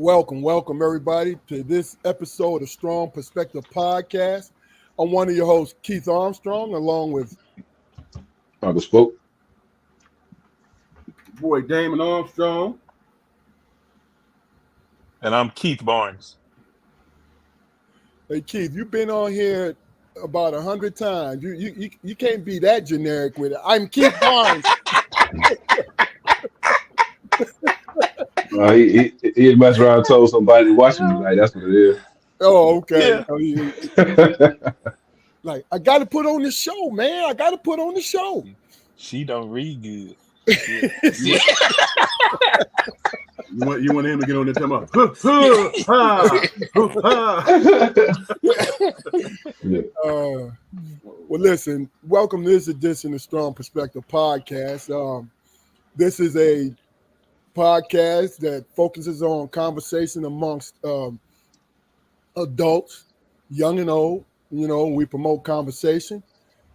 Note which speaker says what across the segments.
Speaker 1: Welcome everybody to this episode of Strong Perspective Podcast. I'm one of your hosts, Keith Armstrong, along with
Speaker 2: Uncle Spoke,
Speaker 3: boy Damon Armstrong,
Speaker 4: and I'm Keith Barnes.
Speaker 1: Hey Keith, you've been on here about 100 times. You can't be that generic with it. I'm Keith Barnes.
Speaker 2: he messed around and told somebody watching me, like, that's what it is.
Speaker 1: Oh, okay.
Speaker 4: Yeah.
Speaker 1: Like, I got to put on the show, man. I got to put on the show.
Speaker 4: She don't read good.
Speaker 3: Yeah. You want him to get on there and tell him,
Speaker 1: well, listen, welcome to this edition of Strong Perspective Podcast. This is a podcast that focuses on conversation amongst adults, young and old. You know, we promote conversation.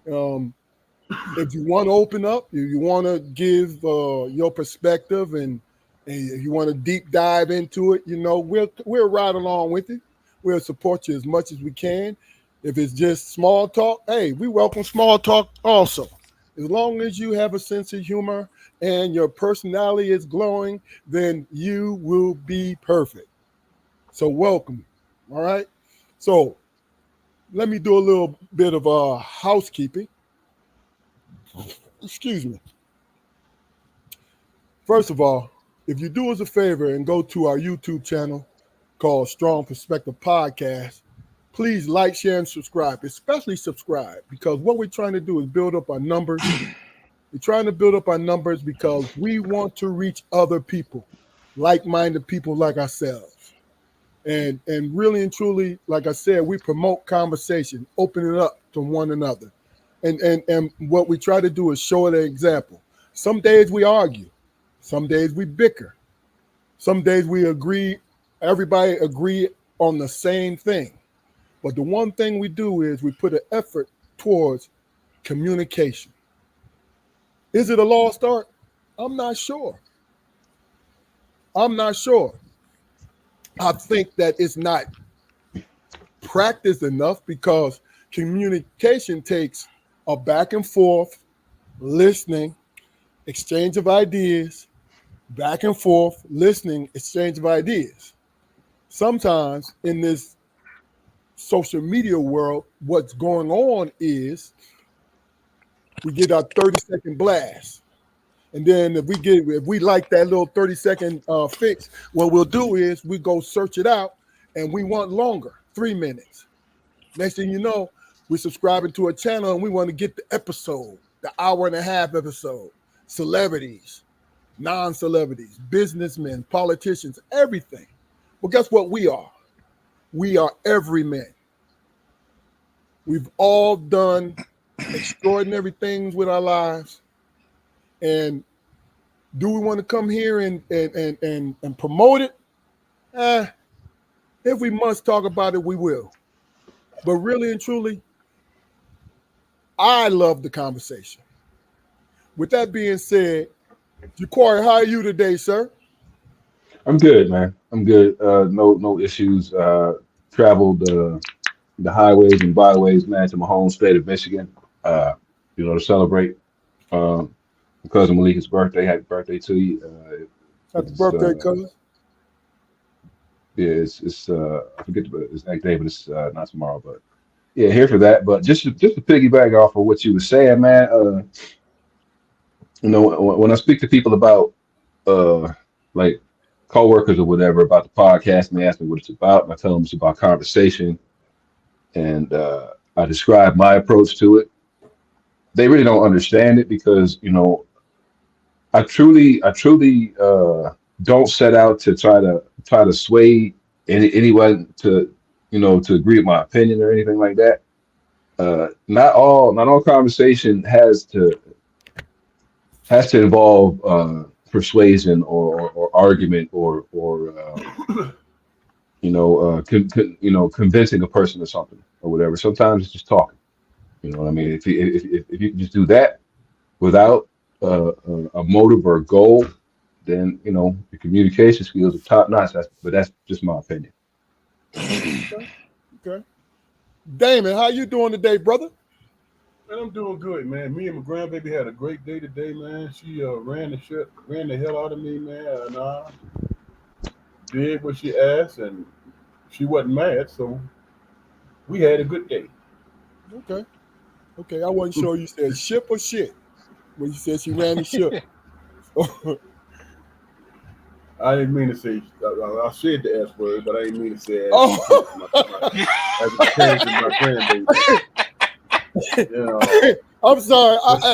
Speaker 1: If you want to open up, if you want to give your perspective and if you want to deep dive into it, you know, we'll ride along with you. We'll support you as much as we can. If it's just small talk, hey, we welcome small talk also. As long as you have a sense of humor and your personality is glowing, then you will be perfect. So welcome. All right. So let me do a little bit of housekeeping. Excuse me. First of all, if you do us a favor and go to our YouTube channel called Strong Perspective Podcast, please like, share, and subscribe, especially subscribe, because what we're trying to do is build up our numbers. We're trying to build up our numbers because we want to reach other people, like-minded people like ourselves. And really and truly, like I said, we promote conversation, open it up to one another. And what we try to do is show an example. Some days we argue. Some days we bicker. Some days we agree, everybody agree on the same thing. But the one thing we do is we put an effort towards communication. Is it a lost art? I'm not sure. I think that it's not practiced enough because communication takes a back and forth, listening, exchange of ideas, back and forth, listening, exchange of ideas. Sometimes in this social media world, what's going on is we get our 30-second blast. And then if we like that little 30-second fix, what we'll do is we go search it out and we want longer, 3 minutes. Next thing you know, we're subscribing to a channel and we want to get the episode, the hour-and-a-half episode. Celebrities, non-celebrities, businessmen, politicians, everything. Well, guess what we are? We are everymen. We've all done extraordinary things with our lives. And do we want to come here and promote it? If we must talk about it, we will. But really and truly, I love the conversation. With that being said, Jaquari, how are you today, sir?
Speaker 2: I'm good, man. I'm good. No issues. Traveled the highways and byways, man, to my home state of Michigan. To celebrate my cousin Malika's birthday. Happy birthday to you.
Speaker 1: Happy birthday, cousin.
Speaker 2: Yeah, it's I forget the exact day, but it's not tomorrow. But yeah, here for that. But just to piggyback off of what you were saying, man. When I speak to people about like coworkers or whatever about the podcast, and they ask me what it's about, and I tell them it's about conversation, and I describe my approach to it. They really don't understand it because I truly don't set out to try to sway anyone to agree with my opinion or anything like that. Not all conversation has to involve persuasion or argument or convincing a person or something or whatever. Sometimes it's just talking. You know what I mean? If you just do that without a motive or a goal, then the communication skills are top notch. But that's just my opinion.
Speaker 1: Okay. Damon, how you doing today, brother?
Speaker 3: Man, I'm doing good, man. Me and my grandbaby had a great day today, man. She ran the hell out of me, man, and did what she asked, and she wasn't mad, so we had a good day.
Speaker 1: Okay. I wasn't sure you said ship or shit when you said she ran the ship.
Speaker 3: I didn't mean to say. I said the S word, but I didn't mean to say it.
Speaker 1: Oh.
Speaker 3: As a parent to my grandbaby.
Speaker 1: I'm sorry. I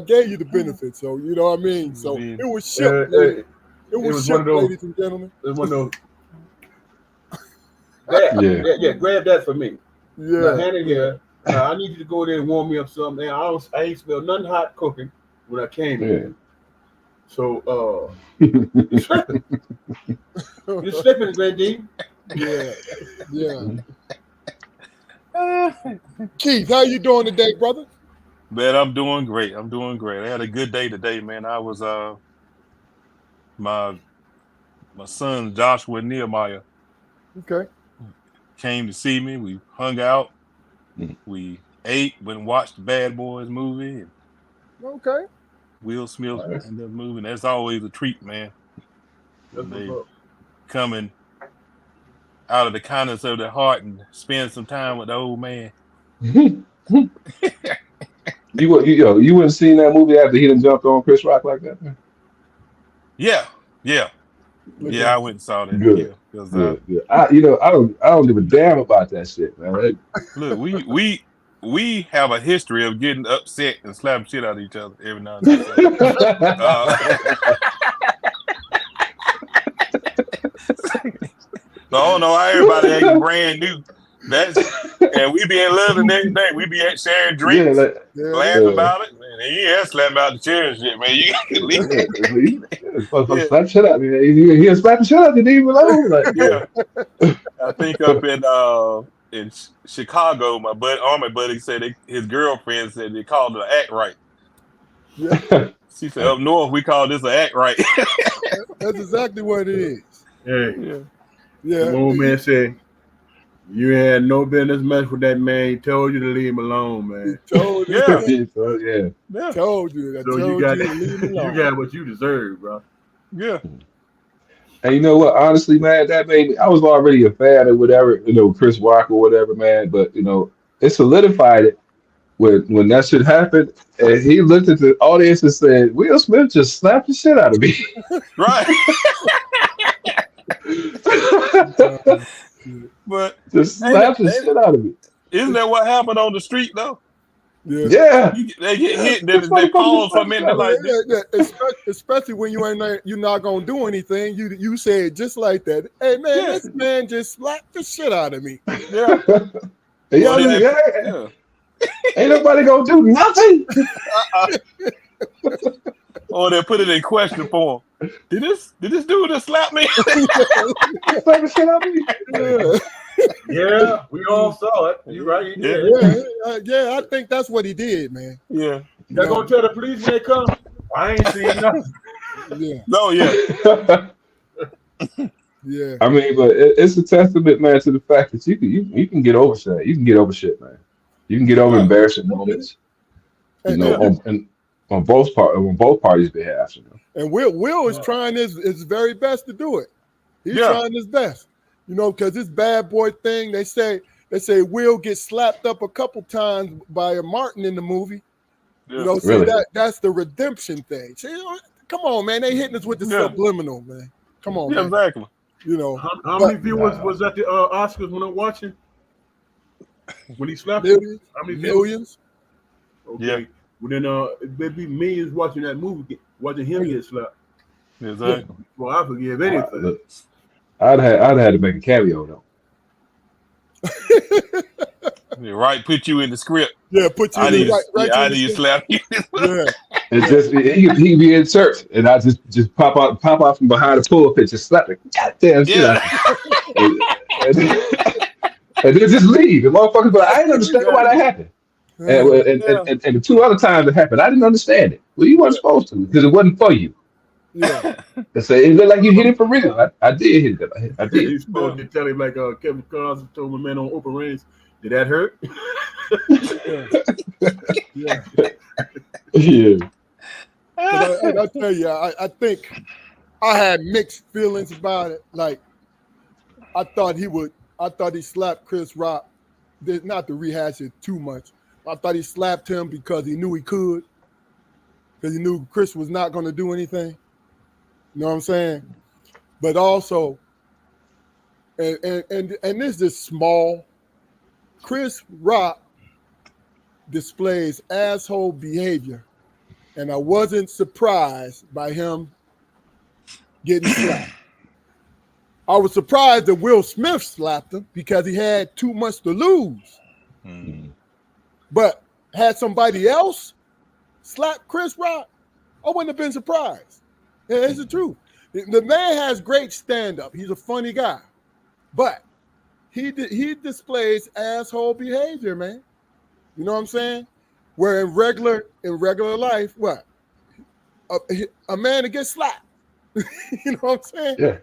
Speaker 1: gave you the benefit, so you know what I mean. So it was ship. It was ship, ladies and gentlemen.
Speaker 3: It was one of those. Yeah. Grab that for me.
Speaker 1: Yeah.
Speaker 3: Now, hand it here. I need you to go there and warm me up something. I ain't smelled nothing hot cooking when I came in. So you're slipping. You're slipping, Greg D.
Speaker 1: Yeah. Keith, how you doing today, brother?
Speaker 4: Man, I'm doing great. I had a good day today, man. I was my son Joshua Nehemiah came to see me. We hung out. We ate, went and watched the Bad Boys movie.
Speaker 1: Okay.
Speaker 4: Will Smith in the movie. That's always a treat, man. They coming out of the kindness of their heart and spend some time with the old man.
Speaker 2: You wouldn't seen that movie after he done jumped on Chris Rock like that, man?
Speaker 4: Yeah. I went and saw that.
Speaker 2: Good.
Speaker 4: Yeah.
Speaker 2: I don't give a damn about that shit, man.
Speaker 4: Look, we have a history of getting upset and slapping shit out of each other every now and then. So, I don't know how everybody acting brand new. And we be in love the next day. We be sharing drinks, laughing about it. Man, he had slapping out the chair and shit, man. You can leave it.
Speaker 2: Slap shit out. He slapped the shit out. Didn't even alone.
Speaker 4: I think up in Chicago, my army buddy said his girlfriend said they called it an act right.
Speaker 1: Yeah.
Speaker 4: She said up north we call this an act right.
Speaker 1: That's exactly what it is.
Speaker 3: Hey.
Speaker 1: Yeah.
Speaker 3: The old man said, "You had no business mess with that man. He told you to leave him alone, man."
Speaker 1: He told you. Told you.
Speaker 3: So you got what you deserve, bro.
Speaker 4: Yeah.
Speaker 2: And you know what? Honestly, man, that made me. I was already a fan of whatever, Chris Rock or whatever, man. But it solidified it when that shit happened. And he looked at the audience and said, "Will Smith just slapped the shit out of me."
Speaker 4: Right. But
Speaker 2: just slapped the shit out of me.
Speaker 4: Isn't that what happened on the street though?
Speaker 2: Yeah.
Speaker 4: They get hit, then they pause for a minute like this.
Speaker 1: Especially when you're not gonna do anything. You say it just like that. Hey man, this man just slapped the shit out of me.
Speaker 2: Yeah. Ain't nobody gonna do nothing.
Speaker 4: Or they put it in question form. Did this dude just slap me?
Speaker 2: Slap the shit out of me.
Speaker 3: Yeah, we all saw it. You right?
Speaker 1: Yeah, I think that's what he did, man.
Speaker 4: Yeah.
Speaker 3: Y'all gonna tell the police when they come? I ain't seen nothing.
Speaker 1: Yeah.
Speaker 4: No, yeah.
Speaker 1: Yeah.
Speaker 2: I mean, but it's a testament, man, to the fact that you can get over shit. You can get over shit, man. You can get over embarrassing moments. On both parties' behalf.
Speaker 1: And Will is trying his very best to do it. He's trying his best. Because this bad boy thing, they say Will gets slapped up a couple times by a Martin in the movie.
Speaker 2: Really?
Speaker 1: So that's the redemption thing. See, come on, man. They hitting us with the subliminal, man. Come on, man.
Speaker 4: Exactly.
Speaker 3: How many viewers was at the Oscars when I'm watching? When he slapped
Speaker 1: millions?
Speaker 3: How many
Speaker 1: millions?
Speaker 3: Okay.
Speaker 4: Yeah.
Speaker 3: Well, then there'd be millions watching that movie, watching him get slapped.
Speaker 4: Exactly.
Speaker 3: Well, I forgive anything.
Speaker 2: I'd have to make a cameo though.
Speaker 4: Right, put you in the script.
Speaker 1: Yeah, put you in right.
Speaker 4: I need to slap you.
Speaker 1: Yeah.
Speaker 2: It just he be in church, and I just pop out from behind the pulpit, just slap it. Goddamn shit. And then just leave. The motherfuckers, but I didn't understand why that happened. And the two other times it happened, I didn't understand it. Well, you weren't supposed to because it wasn't for you.
Speaker 1: Yeah.
Speaker 2: They say it looked like you hit it for real. I did hit it. I did.
Speaker 3: You're supposed to tell him like Kevin Costner told my man on Open Range. Did that hurt?
Speaker 1: Yeah.
Speaker 2: Yeah.
Speaker 1: But I tell you, I think I had mixed feelings about it. Like I thought he slapped Chris Rock. Not to rehash it too much. I thought he slapped him because he knew he could. Because he knew Chris was not going to do anything. You know what I'm saying? But also, and this is small. Chris Rock displays asshole behavior, and I wasn't surprised by him getting slapped. I was surprised that Will Smith slapped him because he had too much to lose.
Speaker 4: Mm.
Speaker 1: But had somebody else slapped Chris Rock, I wouldn't have been surprised. Yeah, it's the truth. The man has great stand-up. He's a funny guy. But he displays asshole behavior, man. You know what I'm saying? Where in regular life, what? A man to get slapped. You know what I'm saying?
Speaker 2: Yeah.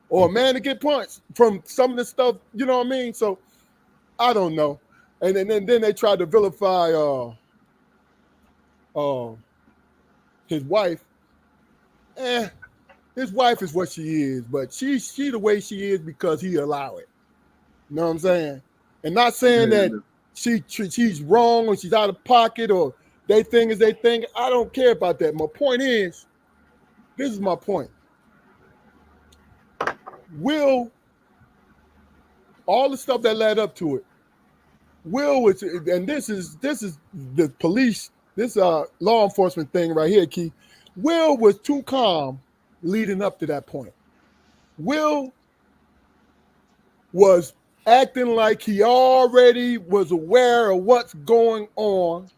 Speaker 1: Or a man to get punched from some of the stuff, you know what I mean? So I don't know. And then they tried to vilify his wife. His wife is what she is, but she the way she is because he allow it. You know what I'm saying? And not saying that she's wrong or she's out of pocket or they think is they think. I don't care about that. My point is, this is my point. Will, all the stuff that led up to it, Will was, and this is the police, this law enforcement thing right here, Keith. Will was too calm leading up to that point. Will was acting like he already was aware of what's going on.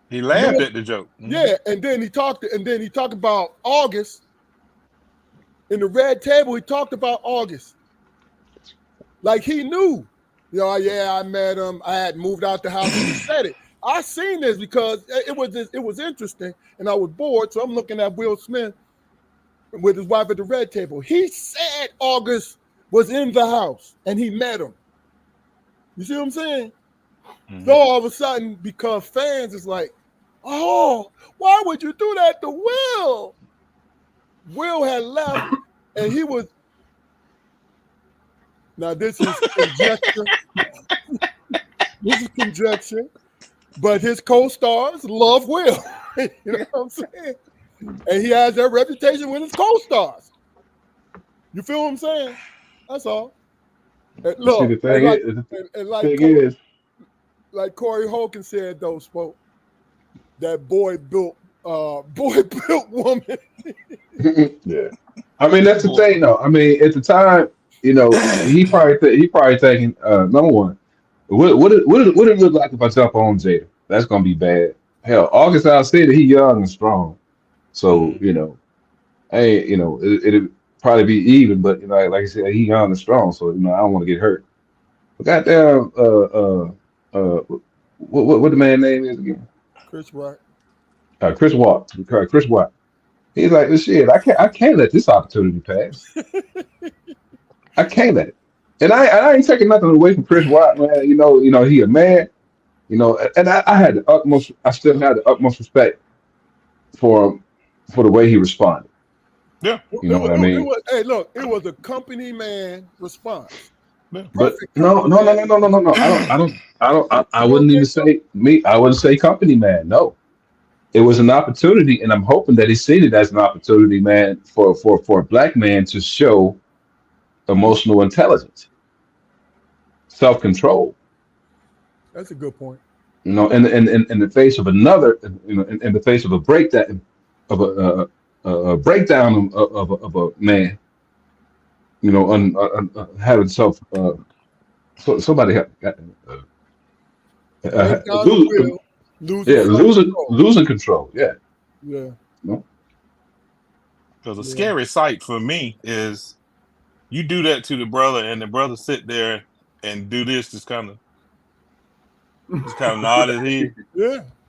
Speaker 4: He laughed at the joke.
Speaker 1: Yeah, and then he talked about August. In the red table, he talked about August. Like he knew. You know, yeah, I met him. I had moved out the house. He said it. I seen this because it was interesting, and I was bored. So I'm looking at Will Smith with his wife at the red table. He said August was in the house, and he met him. You see what I'm saying? Mm-hmm. So all of a sudden, because fans is like, oh, why would you do that to Will? Will had left, and he was. Now this is conjecture. This is conjecture, but his co-stars love Will. You know what I'm saying? And he has that reputation with his co-stars. You feel what I'm saying? That's all. And look,
Speaker 2: see, the thing is,
Speaker 1: like Corey Holcomb said, though, spoke that boy built woman.
Speaker 2: Yeah, I mean that's the thing, though. I mean, at the time, you know, he probably thinking, number one, what it look like if I jump on Jada? That's gonna be bad. Hell, August I said that he young and strong, so you know, hey, you know, it'll probably be even, but you know, like I said, he young and strong, so you know, I don't want to get hurt. But goddamn, what the man name is again?
Speaker 1: Chris Rock.
Speaker 2: Chris Watt. Chris Watt. He's like, shit, I can't let this opportunity pass. I can't let it. And I ain't taking nothing away from Chris Watt, man. You know, he a man. You know, and I still had the utmost respect for him for the way he responded.
Speaker 4: Yeah.
Speaker 2: You know what I mean?
Speaker 1: It was a company man response.
Speaker 2: But no. I wouldn't even say me. I wouldn't say company man. No, it was an opportunity, and I'm hoping that he seen it as an opportunity, man, for a black man to show emotional intelligence, self-control.
Speaker 1: That's a good point.
Speaker 2: You know, in the face of another, you know, in the face of a breakdown of a breakdown of a man, you know, having somebody losing control. Yeah.
Speaker 1: Yeah.
Speaker 2: No?
Speaker 4: Because a scary sight for me is you do that to the brother, and the brother sit there and do this, just kind of nod his head.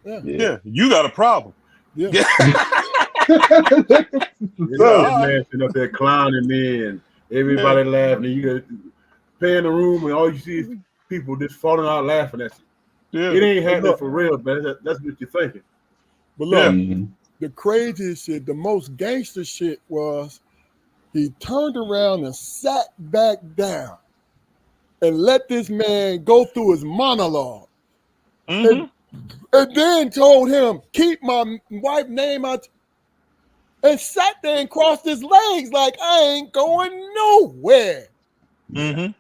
Speaker 1: Yeah.
Speaker 4: You got a problem.
Speaker 1: Yeah.
Speaker 3: This man sitting up there clowning me and everybody laughing. And you pay in the room and all you see is people just falling out laughing at you. Yeah. It ain't happening for real, man. That's what you're thinking.
Speaker 1: But look, the craziest shit, the most gangster shit was he turned around and sat back down and let this man go through his monologue. And then told him, keep my wife's name out. And sat there and crossed his legs like, I ain't going nowhere.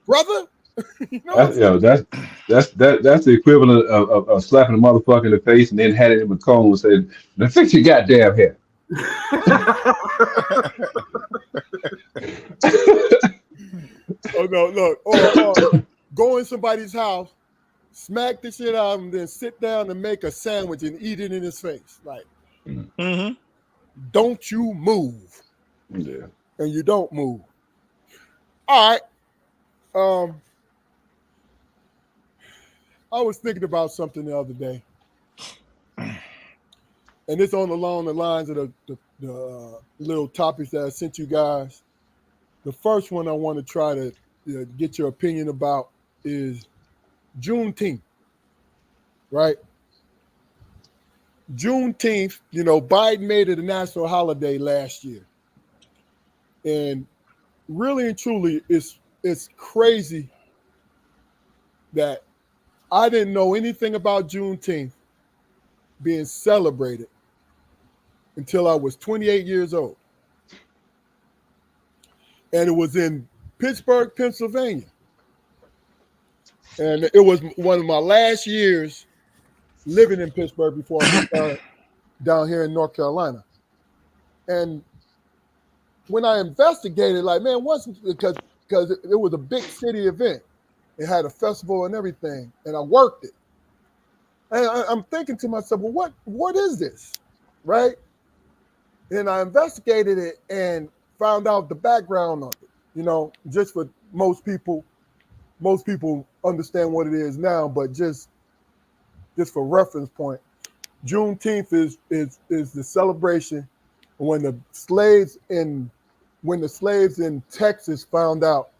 Speaker 1: Brother.
Speaker 2: That's the equivalent of slapping a motherfucker in the face and then handing him a comb and saying, now fix your goddamn hair.
Speaker 1: Oh no, look. Or go in somebody's house, smack the shit out of him, then sit down and make a sandwich and eat it in his face. Like, don't you move.
Speaker 2: Yeah.
Speaker 1: And you don't move. All right. I was thinking about something the other day. And it's along the lines of the little topics that I sent you guys. The first one I want to try to get your opinion about is Juneteenth, right? Juneteenth, Biden made it a national holiday last year. And really and truly, it's crazy that I didn't know anything about Juneteenth being celebrated until I was 28 years old. And it was in Pittsburgh, Pennsylvania. And it was one of my last years living in Pittsburgh before I moved down here in North Carolina. And when I investigated, like, man, because it was a big city event. It had a festival and everything, and I worked it. And I'm thinking to myself, well, what is this, right? And I investigated it and found out the background of it. Just for most people understand what it is now, but just for reference point, Juneteenth is the celebration when the slaves in Texas found out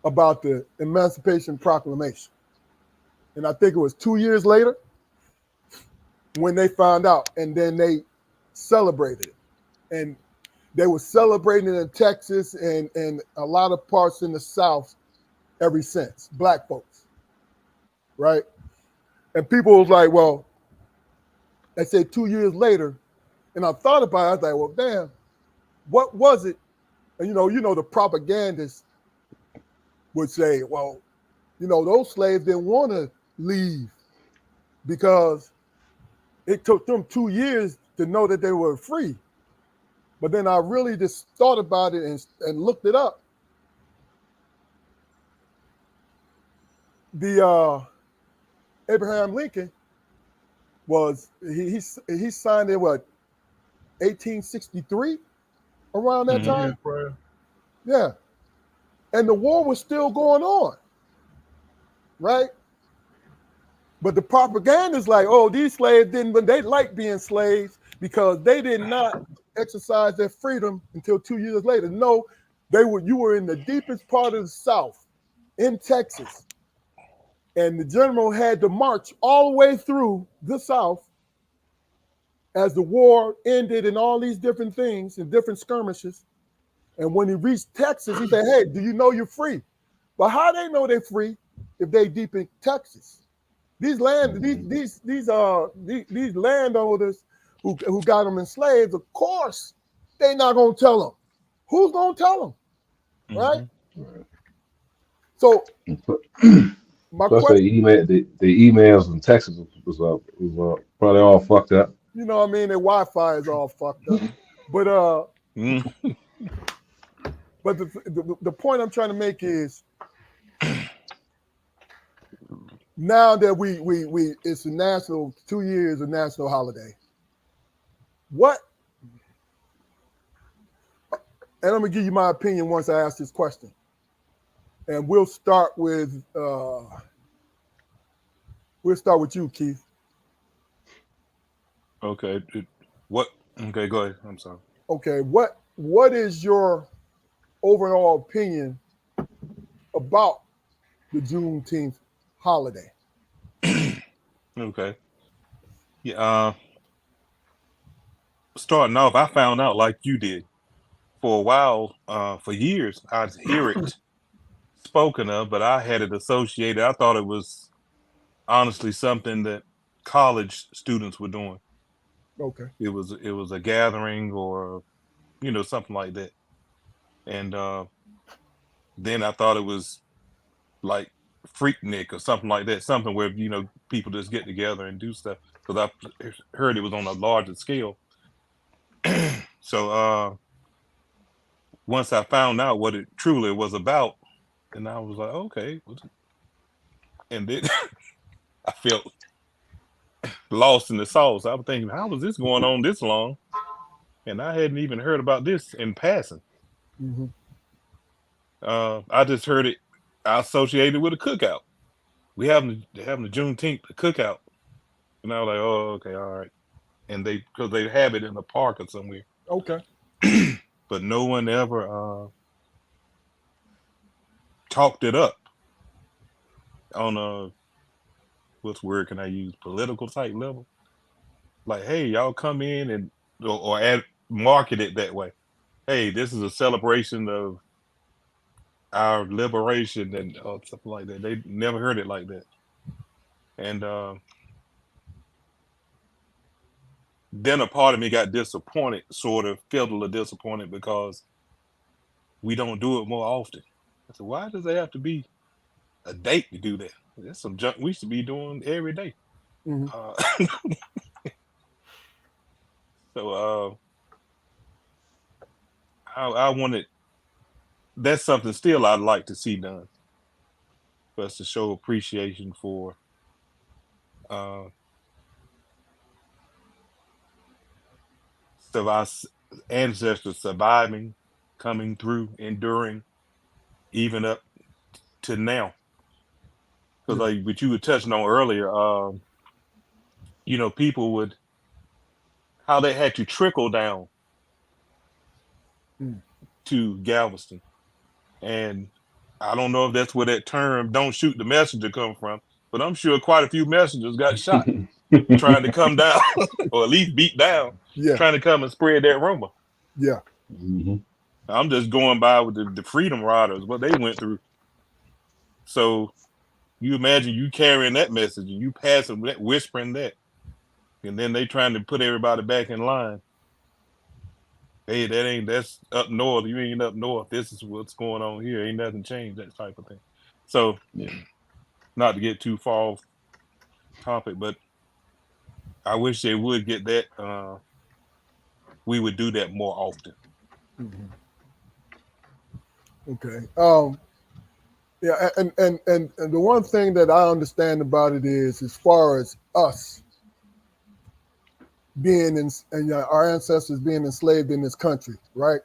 Speaker 1: about the Emancipation Proclamation. And I think it was 2 years later when they found out, and then they celebrated it. And they were celebrating it in Texas and a lot of parts in the South ever since, Black folks, right? And people was like, well, they say 2 years later, and I thought about it, I was like, well, damn, what was it? And the propagandists would say, well, those slaves didn't want to leave because it took them 2 years to know that they were free. But then I really just thought about it and looked it up. The Abraham Lincoln he signed in 1863, around that time. Yeah. And the war was still going on, right? But the propaganda is like, oh, these slaves they liked being slaves because they did not exercise their freedom until 2 years later. No, you were in the deepest part of the South, in Texas. And the general had to march all the way through the South as the war ended and all these different things and different skirmishes. And when he reached Texas, he said, hey, do you know you're free? But how they know they're free if they deep in Texas? These landowners who got them enslaved, of course, they not gonna tell them. Who's gonna tell them, right? So my question,
Speaker 2: the emails in Texas was probably all fucked up.
Speaker 1: Their Wi-Fi is all fucked up. But but the point I'm trying to make is, now that we it's a national 2 years a national holiday. What? And I'm gonna give you my opinion once I ask this question. And we'll start with you, Keith.
Speaker 4: Okay. What? Okay, go ahead. I'm sorry.
Speaker 1: Okay, what is your overall opinion about the Juneteenth holiday?
Speaker 4: Okay. Yeah. Starting off, I found out like you did. For a while, for years, I'd hear it spoken of, but I had it associated. I thought it was honestly something that college students were doing.
Speaker 1: Okay.
Speaker 4: It was a gathering or something like that. And then I thought it was like Freaknik or something like that, something where people just get together and do stuff. Because I heard it was on a larger scale. So once I found out what it truly was about, and I was like, okay. And then I felt lost in the sauce. I was thinking, how was this going on this long? And I hadn't even heard about this in passing.
Speaker 1: Mm-hmm.
Speaker 4: I just heard it associated with a cookout. We having the Juneteenth cookout, and I was like, oh, okay, all right. And because they have it in a park or somewhere.
Speaker 1: Okay.
Speaker 4: But no one ever talked it up on a what's word can I use, political type level. Like, hey, y'all come in and or market it that way. Hey, this is a celebration of our liberation and something like that. They never heard it like that. And then a part of me got disappointed, sort of felt a little disappointed because we don't do it more often. I said, why does there have to be a date to do that? That's some junk we should be doing every day.
Speaker 1: Mm-hmm.
Speaker 4: So I wanted, that's something still I'd like to see done for us to show appreciation for our ancestors surviving, coming through, enduring, even up to now. Because like what you were touching on earlier, people would, how they had to trickle down to Galveston. And I don't know if that's where that term "don't shoot the messenger" come from, but I'm sure quite a few messengers got shot trying to come down or at least beat down, trying to come and spread that rumor.
Speaker 1: Yeah.
Speaker 2: Mm-hmm.
Speaker 4: I'm just going by with the Freedom Riders, what they went through. So you imagine you carrying that message and you passing that, whispering that, and then they trying to put everybody back in line. Hey, that's up north. You ain't up north. This is what's going on here. Ain't nothing changed, that type of thing. So, not to get too far off topic, but I wish they would get that. We would do that more often.
Speaker 1: Mm-hmm. Okay. Yeah, and the one thing that I understand about it is, as far as us being and our ancestors being enslaved in this country, right?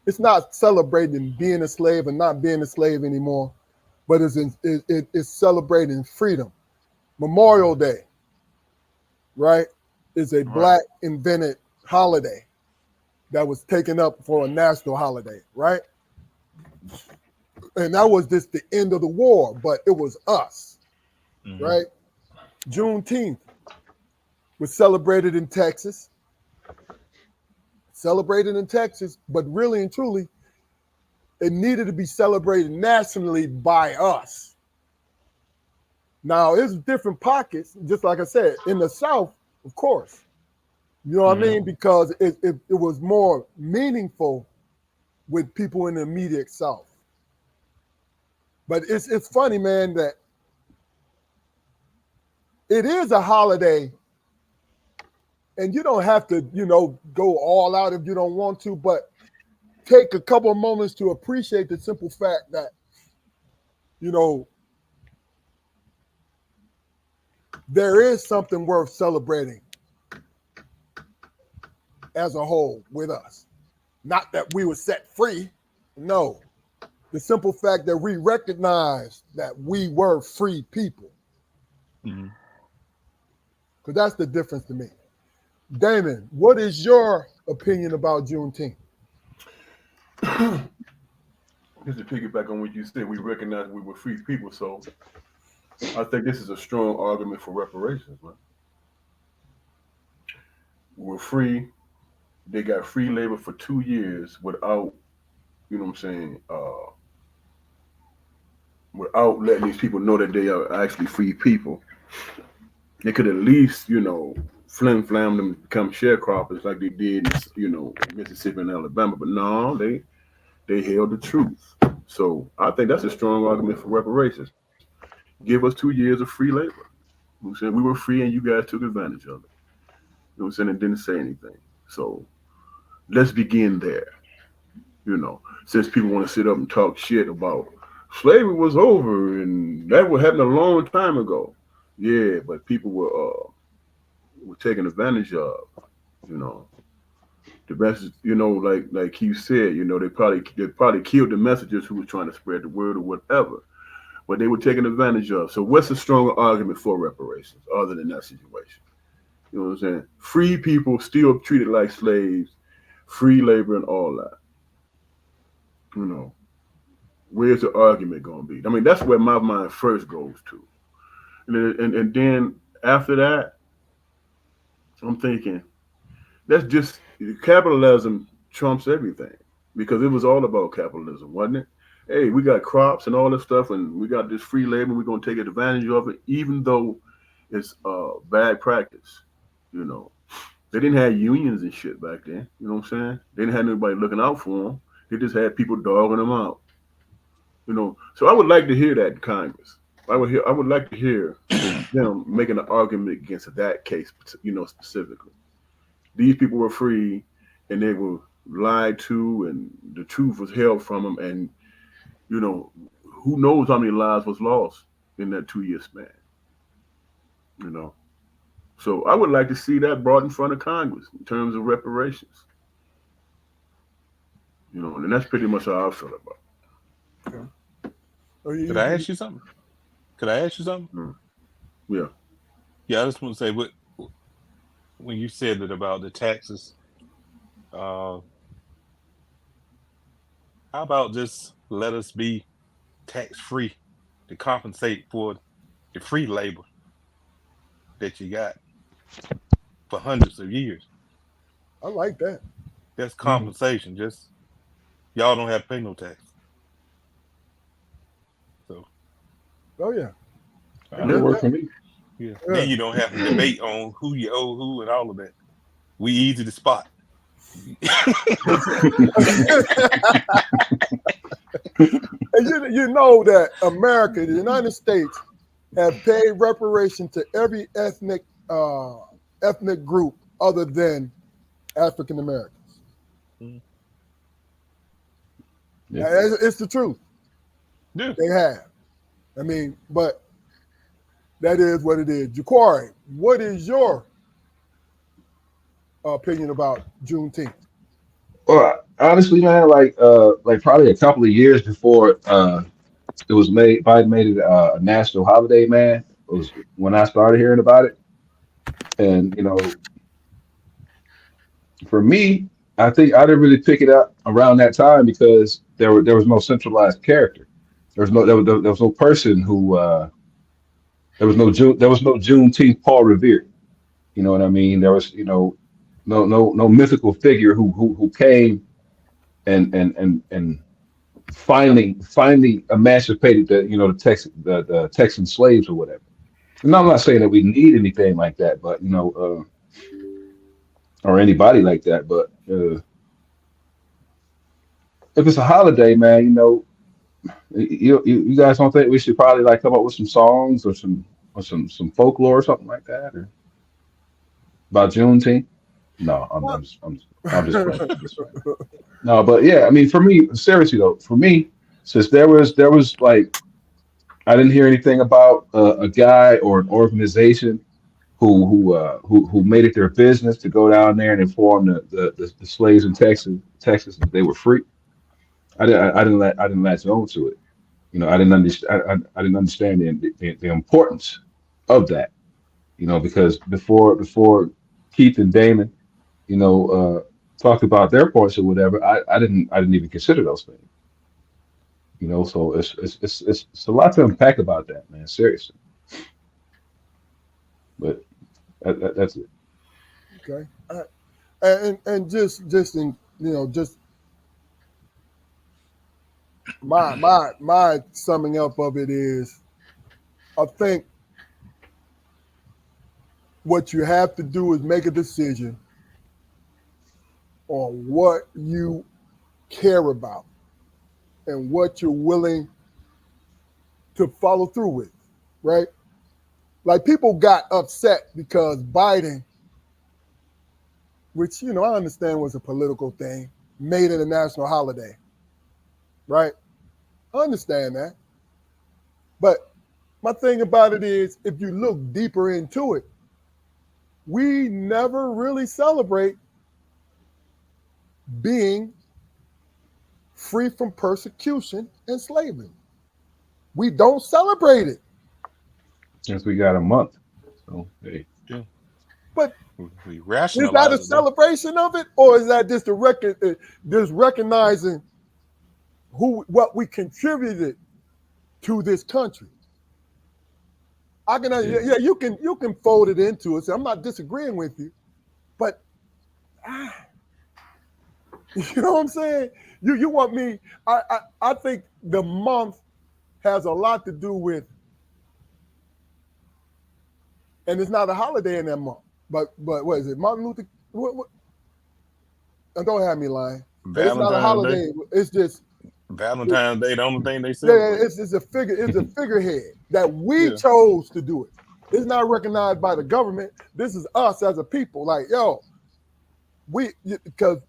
Speaker 1: It's not celebrating being a slave and not being a slave anymore, but it's celebrating freedom. Memorial Day, right, is a Black invented holiday that was taken up for a national holiday, right? And that was just the end of the war, but it was us, right? Juneteenth was celebrated in Texas, but really and truly, it needed to be celebrated nationally by us. Now, it's different pockets, just like I said, in the South, of course. You know what I mean? Because it was more meaningful with people in the immediate South. But it's funny, man, that it is a holiday, and you don't have to, go all out if you don't want to, but take a couple of moments to appreciate the simple fact that, there is something worth celebrating as a whole with us. Not that we were set free. No. The simple fact that we recognize that we were free people. Because that's the difference to me. Damon, what is your opinion about Juneteenth?
Speaker 3: Just to piggyback on what you said, we recognize we were free people, so I think this is a strong argument for reparations, man. We're free. They got free labor for 2 years without, you know what I'm saying, without letting these people know that they are actually free people. They could at least, flim flam them become sharecroppers like they did, Mississippi and Alabama. But no, they held the truth. So I think that's a strong argument for reparations. Give us 2 years of free labor. You know what I'm saying? We were free and you guys took advantage of it. You know what I'm saying? And didn't say anything. So let's begin there. Since people want to sit up and talk shit about slavery was over and that would happen a long time ago. Yeah, but people were taken advantage of. The best, like you said, they probably killed the messengers who were trying to spread the word or whatever. But they were taken advantage of. So what's a stronger argument for reparations other than that situation? You know what I'm saying? Free people still treated like slaves, free labor and all that. Where's the argument going to be? I mean, that's where my mind first goes to. And then after that, I'm thinking, that's just capitalism trumps everything because it was all about capitalism, wasn't it? Hey, we got crops and all this stuff, and we got this free labor. We're going to take advantage of it, even though it's bad practice. They didn't have unions and shit back then. You know what I'm saying? They didn't have anybody looking out for them. They just had people dogging them out. So I would like to hear that in Congress. I would like to hear them making an argument against that case, specifically. These people were free, and they were lied to, and the truth was held from them, and who knows how many lives was lost in that 2-year span. So I would like to see that brought in front of Congress in terms of reparations. And that's pretty much how I feel about it.
Speaker 1: Okay.
Speaker 4: Could I ask you something?
Speaker 3: Yeah.
Speaker 4: Yeah, I just want to say when you said that about the taxes, how about just let us be tax free to compensate for the free labor that you got for hundreds of years?
Speaker 1: I like that.
Speaker 4: That's compensation. Just y'all don't have to pay no tax. So.
Speaker 1: Oh yeah.
Speaker 2: That work for me.
Speaker 4: Yeah. Then you don't have to debate on who you owe who and all of that. We easy to spot.
Speaker 1: And you know that America, the United States, have paid reparation to every ethnic group other than African Americans.
Speaker 2: Yeah.
Speaker 1: It's the truth.
Speaker 4: Yeah.
Speaker 1: They have. I mean, but that is what it is. Jaquari, what is your opinion about Juneteenth?
Speaker 2: Well, honestly, man, like probably a couple of years before it was Biden made it a national holiday, man. It was when I started hearing about it, and for me, I think I didn't really pick it up around that time because there was no centralized character. There was no person who there was no Juneteenth Paul Revere. You know what I mean? There was no mythical figure who came and finally emancipated the Texan slaves or whatever. And I'm not saying that we need anything like that, but or anybody like that, but if it's a holiday, man, you guys don't think we should probably like come up with some songs or some folklore or something like that, or about Juneteenth? No, I'm just playing. No, but yeah, I mean, for me, seriously though, since there was like, I didn't hear anything about a guy or an organization who made it their business to go down there and inform the slaves in Texas that they were free. I didn't latch on to it. I didn't understand. I didn't understand the importance of that. Because before Keith and Damon, talked about their points or whatever, I didn't even consider those things. So it's a lot to unpack about that, man. Seriously, but that's it.
Speaker 1: Okay. And just in just my summing up of it is, I think what you have to do is make a decision on what you care about and what you're willing to follow through with, right? Like, people got upset because Biden, which, I understand was a political thing, made it a national holiday, right? I understand that. But my thing about it is, if you look deeper into it, we never really celebrate being free from persecution and slavery. We don't celebrate it.
Speaker 2: Since we got a month. So, hey.
Speaker 4: Yeah.
Speaker 1: But
Speaker 4: we
Speaker 1: is
Speaker 4: rationalize
Speaker 1: that a
Speaker 4: it,
Speaker 1: celebration of it, or is that just just recognizing what we contributed to this country? You can fold it into it. So I'm not disagreeing with you, but you know what I'm saying? You want me? I think the month has a lot to do with, and it's not a holiday in that month. But what is it? Martin Luther? What? Don't have me lying. But it's not a holiday. It's just
Speaker 4: Valentine's Day. The only thing they say.
Speaker 1: Yeah, it's a figure. It's a figurehead that we chose to do it. It's not recognized by the government. This is us as a people. Like, because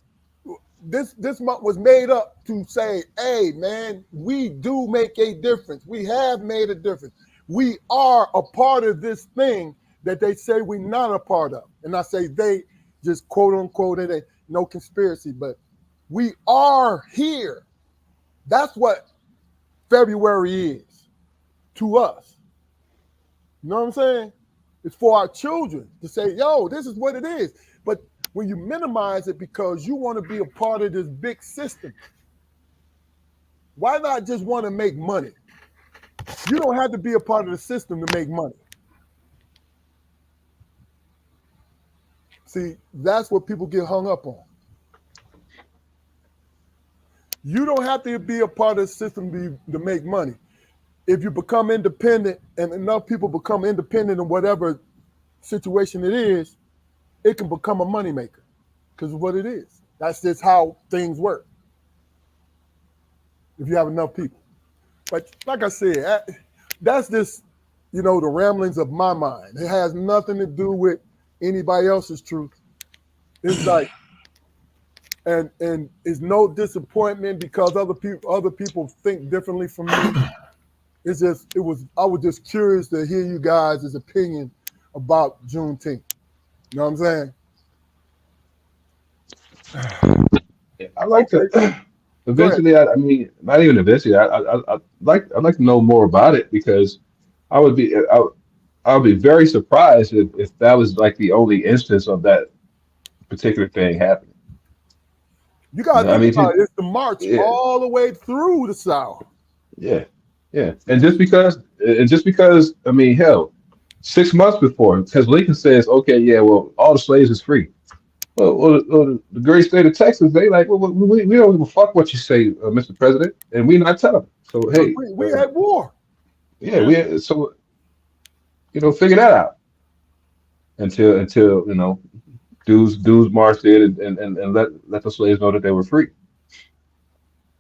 Speaker 1: this month was made up to say, hey, man, we do make a difference. We have made a difference. We are a part of this thing that they say we're not a part of. And I say they, just quote unquote, it ain't no conspiracy, but we are here. That's what February is to us. You know what I'm saying? It's for our children to say, this is what it is. But when you minimize it because you want to be a part of this big system, why not just want to make money? You don't have to be a part of the system to make money. See, that's what people get hung up on. You don't have to be a part of the system to make money. If you become independent, and enough people become independent in whatever situation it is, it can become a moneymaker because of what it is. That's just how things work. If you have enough people. But like I said, that's just, the ramblings of my mind. It has nothing to do with anybody else's truth. It's like, and it's no disappointment because other people think differently from me. I was just curious to hear you guys' opinion about Juneteenth. You know what I'm saying?
Speaker 2: I like to eventually. I mean, not even eventually. I'd like to know more about it because I would be very surprised if that was like the only instance of that particular thing happening.
Speaker 1: You gotta think about it. It's the march all the way through the South.
Speaker 2: Yeah, and just because, I mean, hell, 6 months before, because Lincoln says, okay, yeah, well, all the slaves is free. Well, the great state of Texas, they like, well, we don't give a fuck what you say, Mr. President, and we not telling. So hey,
Speaker 1: we had war.
Speaker 2: Yeah, so figure that out until dudes marched in and let the slaves know that they were free.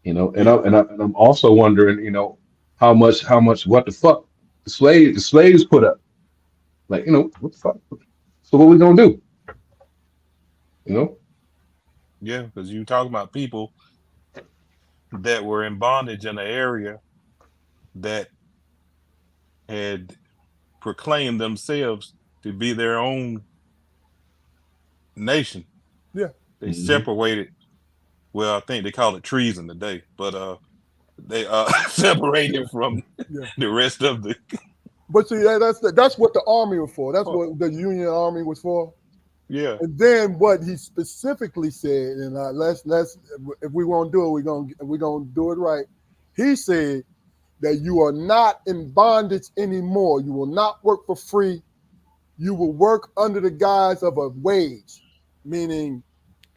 Speaker 2: And I'm also wondering, how much what the fuck the slaves put up. Like, what the fuck? So what we gonna do?
Speaker 4: Yeah, because you talking about people that were in bondage in an area that had proclaimed themselves to be their own nation.
Speaker 1: Yeah.
Speaker 4: They separated. Well, I think they call it treason today, but they separated from the rest of the.
Speaker 1: But see, that's what the army was for. That's what the Union Army was for.
Speaker 4: Yeah.
Speaker 1: And then what he specifically said, and let's if we won't do it, we're gonna do it right. He said that you are not in bondage anymore. You will not work for free. You will work under the guise of a wage, meaning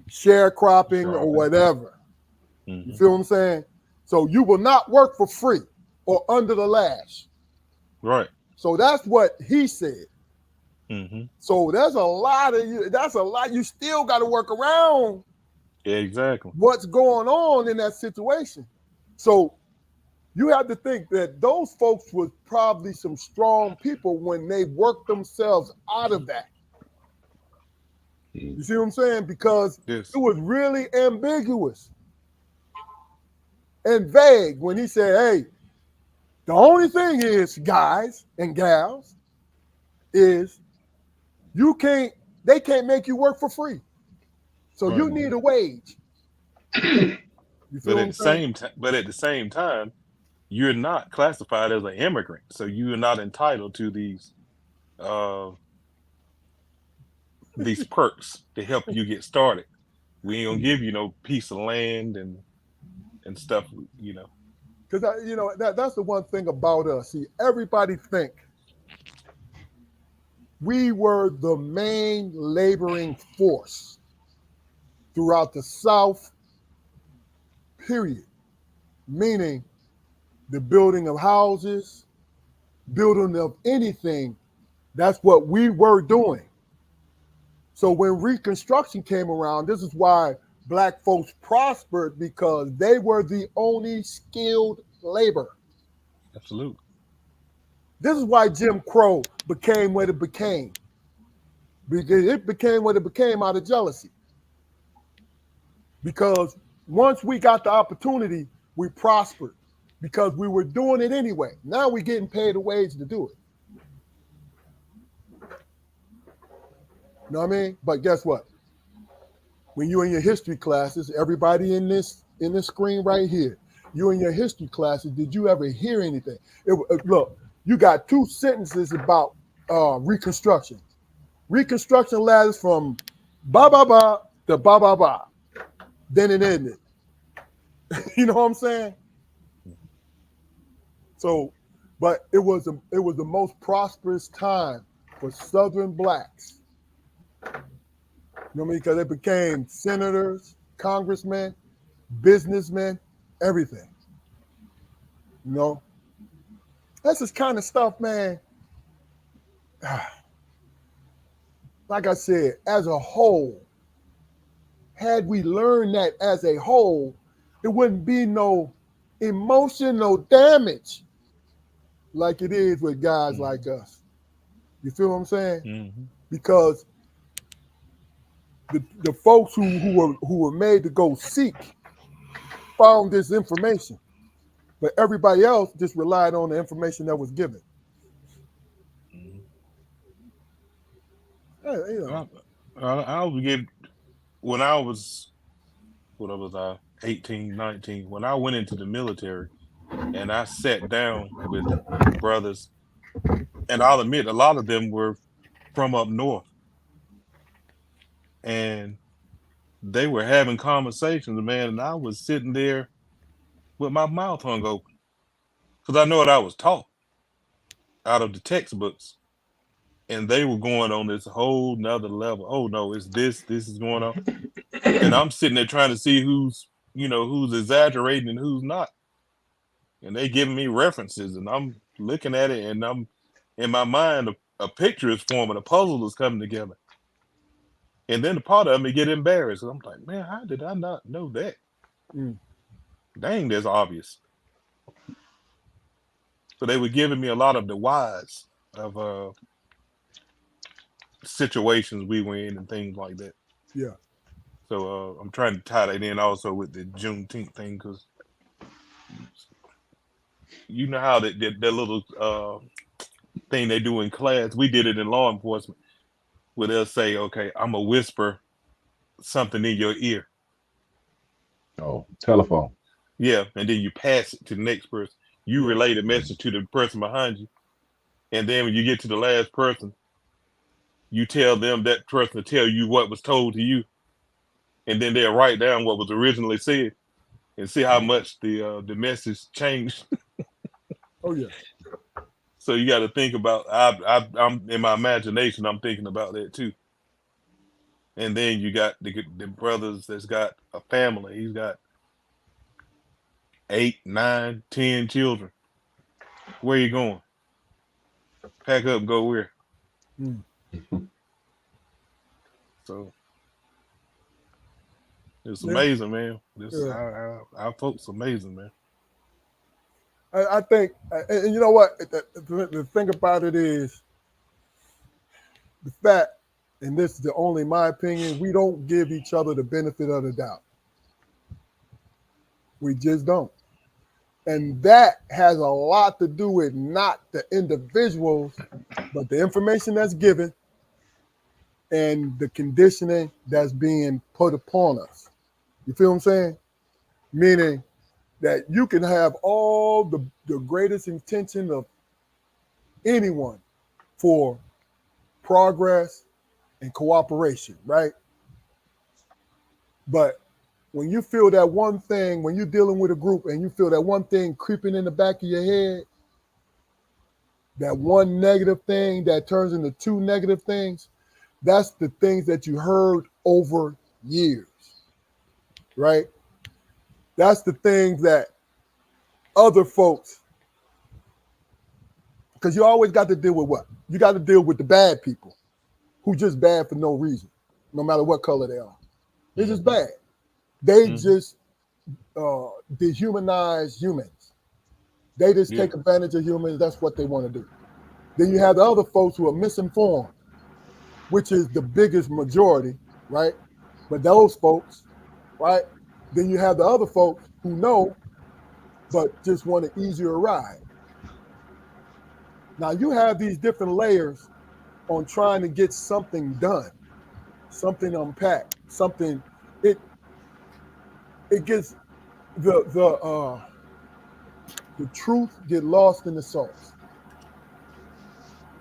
Speaker 1: sharecropping or whatever. You feel what I'm saying? So you will not work for free or under the lash.
Speaker 4: Right.
Speaker 1: So that's what he said.
Speaker 4: Mm-hmm.
Speaker 1: So that's a lot. You still got to work around.
Speaker 4: Yeah, exactly.
Speaker 1: What's going on in that situation? So you have to think that those folks were probably some strong people when they worked themselves out of that. You see what I'm saying? Because it was really ambiguous and vague when he said, hey, the only thing is, guys and gals, is they can't make you work for free. So you need a wage. You feel
Speaker 4: but at the same time, you're not classified as an immigrant, so you're not entitled to these perks to help you get started. We ain't gonna give you no piece of land and stuff, you know.
Speaker 1: Because that's the one thing about us. See, everybody think we were the main laboring force throughout the South, period. Meaning the building of houses, building of anything, that's what we were doing. So when Reconstruction came around, this is why Black folks prospered, because they were the only skilled labor.
Speaker 4: Absolutely.
Speaker 1: This is why Jim Crow became what it became. Because it became what it became out of jealousy. Because once we got the opportunity, we prospered because we were doing it anyway. Now we're getting paid a wage to do it. You know what I mean? But guess what? When you're in your history classes, everybody in this screen right here, you in your history classes, did you ever hear anything? Look, you got 2 sentences about Reconstruction. Reconstruction ladders from ba ba ba to ba ba ba. Then it ended. You know what I'm saying? So, but it was the most prosperous time for Southern Blacks. You know what I mean? Because they became senators, congressmen, businessmen, everything. You know? That's this kind of stuff, man. Like I said, as a whole, had we learned that as a whole, it wouldn't be no emotional damage like it is with guys like us. You feel what I'm saying?
Speaker 4: Mm-hmm.
Speaker 1: Because the folks who were made to go seek found this information, but everybody else just relied on the information that was given.
Speaker 4: Mm-hmm.
Speaker 1: You know.
Speaker 4: I'll give when I was 18, 19, when I went into the military and I sat down with brothers, and I'll admit a lot of them were from up north, and they were having conversations, man, and I was sitting there with my mouth hung open because I know what I was taught out of the textbooks, and they were going on this whole nother level. Oh no, it's this is going on, and I'm sitting there trying to see who's exaggerating and who's not, and they giving me references, and I'm looking at it, and I'm in my mind a picture is forming, a puzzle is coming together. And then the part of me get embarrassed. I'm like, man, how did I not know that? Dang, that's obvious. So they were giving me a lot of the whys of situations we were in and things like that.
Speaker 1: Yeah.
Speaker 4: So I'm trying to tie that in also with the Juneteenth thing, because you know how that little thing they do in class. We did it in law enforcement, where they'll say, okay, I'm going to whisper something in your ear.
Speaker 2: Oh, telephone.
Speaker 4: Yeah, and then you pass it to the next person. You relay the message to the person behind you. And then when you get to the last person, you tell them that person to tell you what was told to you, and then they'll write down what was originally said and see how much the message changed.
Speaker 1: Oh yeah.
Speaker 4: So you got to think about. I'm in my imagination. I'm thinking about that too. And then you got the brothers that's got a family. He's got 8, 9, 10 children. Where you going? Pack up, go where?
Speaker 1: Mm.
Speaker 4: So it's amazing, man. Our folks amazing, man.
Speaker 1: I think, and you know what? The thing about it is the fact, and this is the only my opinion, we don't give each other the benefit of the doubt. We just don't. And that has a lot to do with not the individuals, but the information that's given and the conditioning that's being put upon us. You feel what I'm saying? Meaning that you can have all the greatest intention of anyone for progress and cooperation, right? But when you feel that one thing, when you're dealing with a group and you feel that one thing creeping in the back of your head, that one negative thing that turns into two negative things, that's the things that you heard over years, right? That's the things that other folks, because you always got to deal with what? You got to deal with the bad people who just bad for no reason, no matter what color they are. They're just bad. They just dehumanize humans. They just take advantage of humans. That's what they want to do. Then you have the other folks who are misinformed, which is the biggest majority, right? But those folks, right? Then you have the other folks who know, but just want an easier ride. Now you have these different layers on trying to get something done, something unpacked, something. It gets the truth get lost in the sauce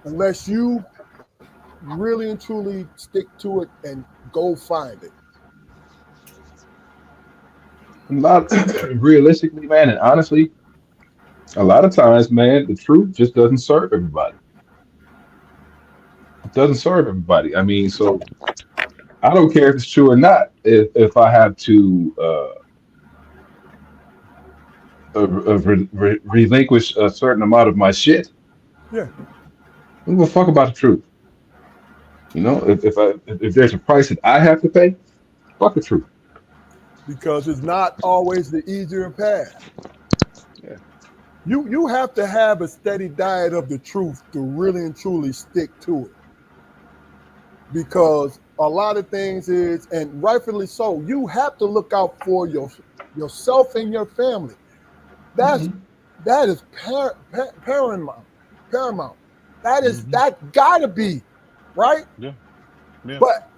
Speaker 1: unless you really and truly stick to it and go find it.
Speaker 2: Not realistically, man, and honestly, a lot of times, man, the truth just doesn't serve everybody. It doesn't serve everybody. I mean, so I don't care if it's true or not. If I have to relinquish a certain amount of my shit,
Speaker 1: Yeah.
Speaker 2: I don't give a fuck about the truth. You know, if there's a price that I have to pay, fuck the truth.
Speaker 1: Because it's not always the easier path.
Speaker 2: Yeah.
Speaker 1: You have to have a steady diet of the truth to really and truly stick to it. Because a lot of things is, and rightfully so, you have to look out for yourself and your family. That is paramount. That is that gotta be, right?
Speaker 4: Yeah.
Speaker 1: But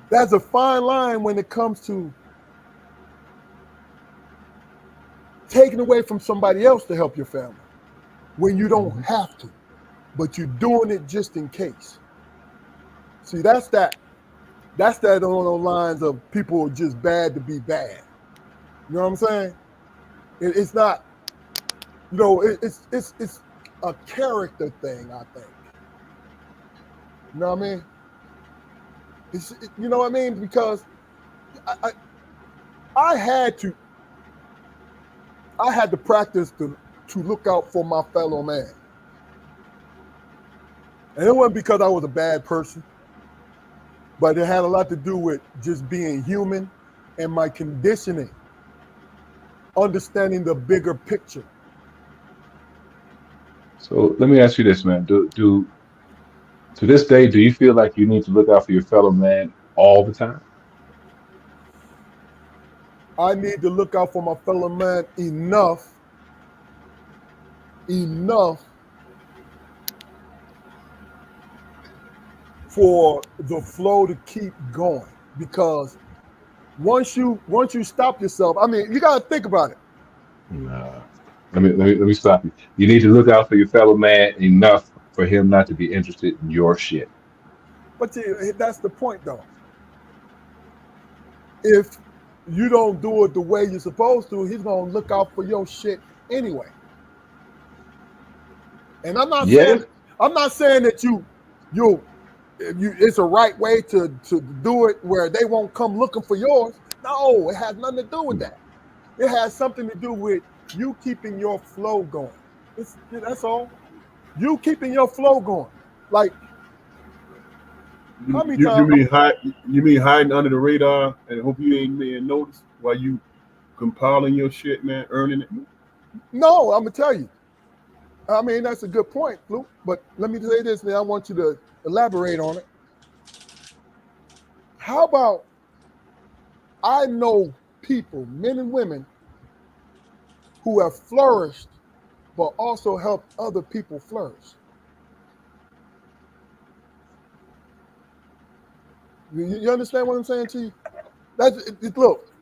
Speaker 1: there's a fine line when it comes to taking away from somebody else to help your family when you don't have to, but you're doing it just in case. See, that's that on the lines of people are just bad to be bad. You know what I'm saying? It's not, you know, it's a character thing, I think. You know what I mean? You know what I mean? Because I had to practice to look out for my fellow man. And it wasn't because I was a bad person, but it had a lot to do with just being human and my conditioning, understanding the bigger picture.
Speaker 2: So let me ask you this, man. Do to this day, do you feel like you need to look out for your fellow man all the time?
Speaker 1: I need to look out for my fellow man enough for the flow to keep going. Because once you stop yourself, I mean, you gotta think about it.
Speaker 2: Nah. Let me stop you. You need to look out for your fellow man enough for him not to be interested in your shit.
Speaker 1: But that's the point, though. If you don't do it the way you're supposed to, he's gonna look out for your shit anyway. And I'm not saying that it's a right way to do it where they won't come looking for yours. No, it has nothing to do with that. It has something to do with you keeping your flow going. That's all. You keeping your flow going. Like, how many times?
Speaker 3: You mean hiding under the radar and hope you ain't being noticed while you compiling your shit, man, earning it?
Speaker 1: No, I'm gonna tell you. I mean, that's a good point, Luke. But let me say this, man. I want you to elaborate on it. How about I know people, men and women, who have flourished, but also helped other people flourish. You understand what I'm saying to you? Look,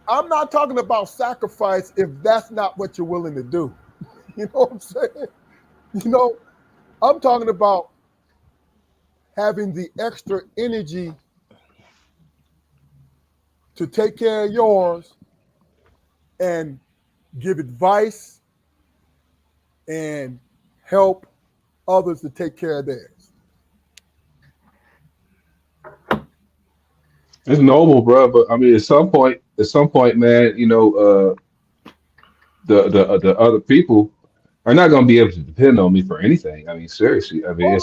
Speaker 1: I'm not talking about sacrifice if that's not what you're willing to do. You know what I'm saying? You know, I'm talking about having the extra energy to take care of yours and give advice and help others to take care of theirs.
Speaker 2: It's noble, bro. But I mean, at some point, man, you know, the other people are not going to be able to depend on me for anything. I mean, seriously. I mean,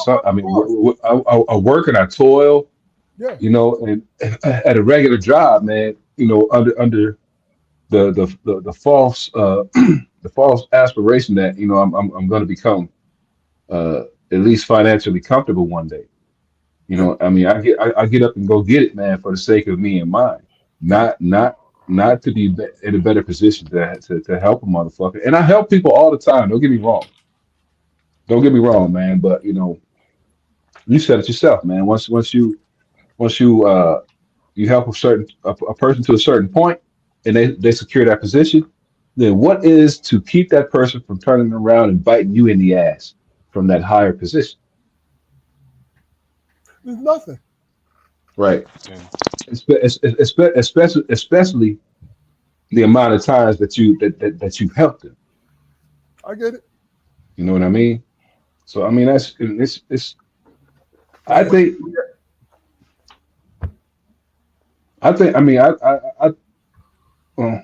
Speaker 2: I work and I toil,
Speaker 1: yeah.
Speaker 2: You know, and at a regular job, man, you know, under the false the false aspiration that you know I'm going to become at least financially comfortable one day. You know, I mean, I get up and go get it, man, for the sake of me and mine, not to be in a better position to help a motherfucker. And I help people all the time. Don't get me wrong, man. But you know, you said it yourself, man. Once you help a person to a certain point, and they secure that position, then what is to keep that person from turning around and biting you in the ass from that higher position?
Speaker 1: There's nothing.
Speaker 2: Right. Especially the amount of times that you've helped them.
Speaker 1: I get it.
Speaker 2: You know what I mean? So I mean it's I
Speaker 1: Like,
Speaker 2: think I mean I well,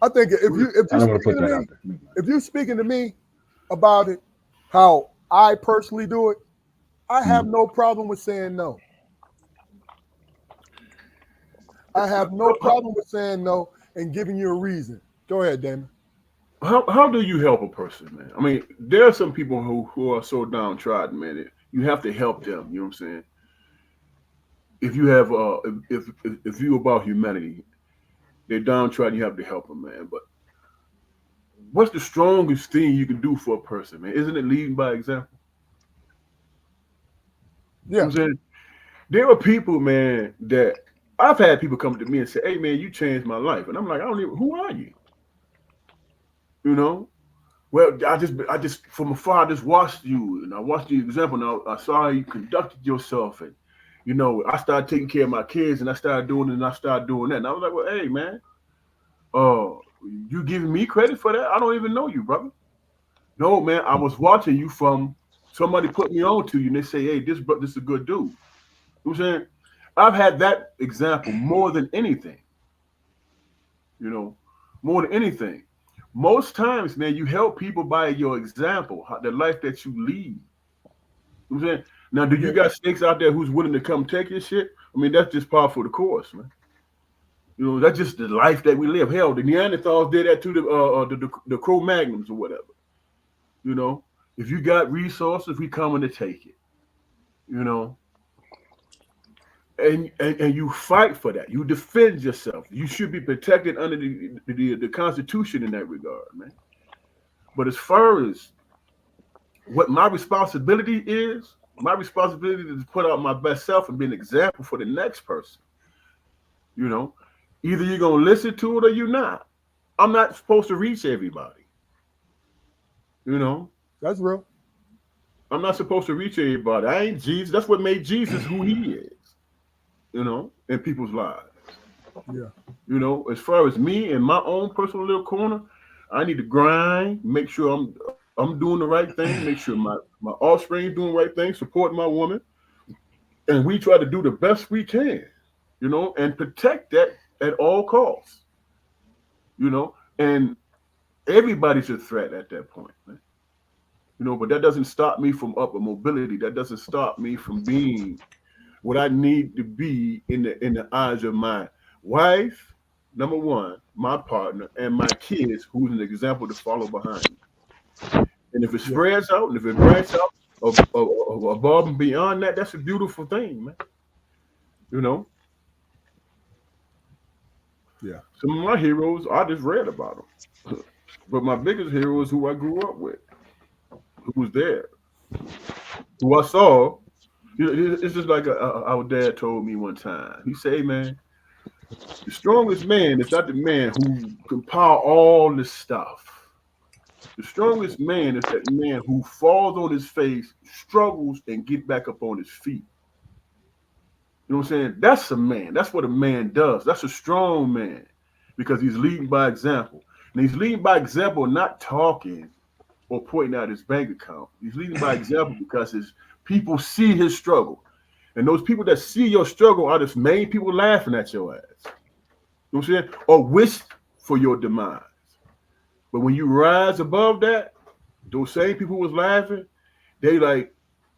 Speaker 1: I think if
Speaker 2: I
Speaker 1: you're
Speaker 2: don't want to
Speaker 1: speaking
Speaker 2: put
Speaker 1: to
Speaker 2: that
Speaker 1: me,
Speaker 2: out there.
Speaker 1: if you're speaking to me about it, how I personally do it, I have
Speaker 2: Mhm.
Speaker 1: no problem with saying no. I have no problem with saying no and giving you a reason. Go ahead, Damon.
Speaker 3: How do you help a person, man? I mean, there are some people who are so downtrodden, man. You have to help them. You know what I'm saying? If you have if you about humanity, they're downtrodden. You have to help them, man. But what's the strongest thing you can do for a person, man? Isn't it leading by example? You know
Speaker 1: Yeah.
Speaker 3: what I'm saying? There are people, man, that I've had people come to me and say, "Hey, man, you changed my life," and I'm like, "I don't even. Who are you?" You know? Well, I just from afar, I just watched you, and I watched the example. Now I saw how you conducted yourself, and you know, I started taking care of my kids, and I started doing it, and I started doing that. And I was like, "Well, hey, man, uh, you giving me credit for that? I don't even know you, brother." No, man, I was watching you from somebody put me on to you, and they say, "Hey, this is a good dude." You know what I'm saying? I've had that example more than anything. You know, more than anything. Most times, man, you help people by your example, the life that you lead. You know what I'm saying? Now, do
Speaker 1: I
Speaker 3: you
Speaker 1: get it.
Speaker 3: got snakes out there who's willing to come take your shit? I mean, that's just par for the course, man. You know, that's just the life that we live. Hell, the Neanderthals did that to the Cro-Magnons or whatever. You know, if you got resources, we coming to take it. You know, and you fight for that. You defend yourself. You should be protected under the Constitution in that regard, man. But as far as what my responsibility is to put out my best self and be an example for the next person. You know, either you're gonna listen to it or you're not. I'm not supposed to reach everybody. You know,
Speaker 1: That's real.
Speaker 3: I'm not supposed to reach everybody. I ain't Jesus. That's what made Jesus who he is, in people's lives.
Speaker 1: Yeah.
Speaker 3: As far as me and my own personal little corner, I need to grind, make sure I'm doing the right thing, make sure my offspring doing the right thing, supporting my woman, and we try to do the best we can, and protect that at all costs, and everybody's a threat at that point, man. But that doesn't stop me from upper mobility. That doesn't stop me from being what I need to be in the eyes of my wife, number one, my partner, and my kids, who's an example to follow behind me. And if it
Speaker 1: Yeah.
Speaker 3: spreads out and if it branches out above and beyond that, that's a beautiful thing, man. You know,
Speaker 1: Yeah.
Speaker 3: some of my heroes, I just read about them. But my biggest hero is who I grew up with, who was there, who I saw. It's just like our dad told me one time. He said, "Hey, man, the strongest man is not the man who can power all this stuff. The strongest man is that man who falls on his face, struggles, and get back up on his feet. You know what I'm saying? That's a man. That's what a man does. That's a strong man because he's leading by example. And he's leading by example, not talking or pointing out his bank account. He's leading by example because his people see his struggle. And those people that see your struggle are the main people laughing at your ass. You know what I'm saying? Or wish for your demise. But when you rise above that, those same people who was laughing, they like,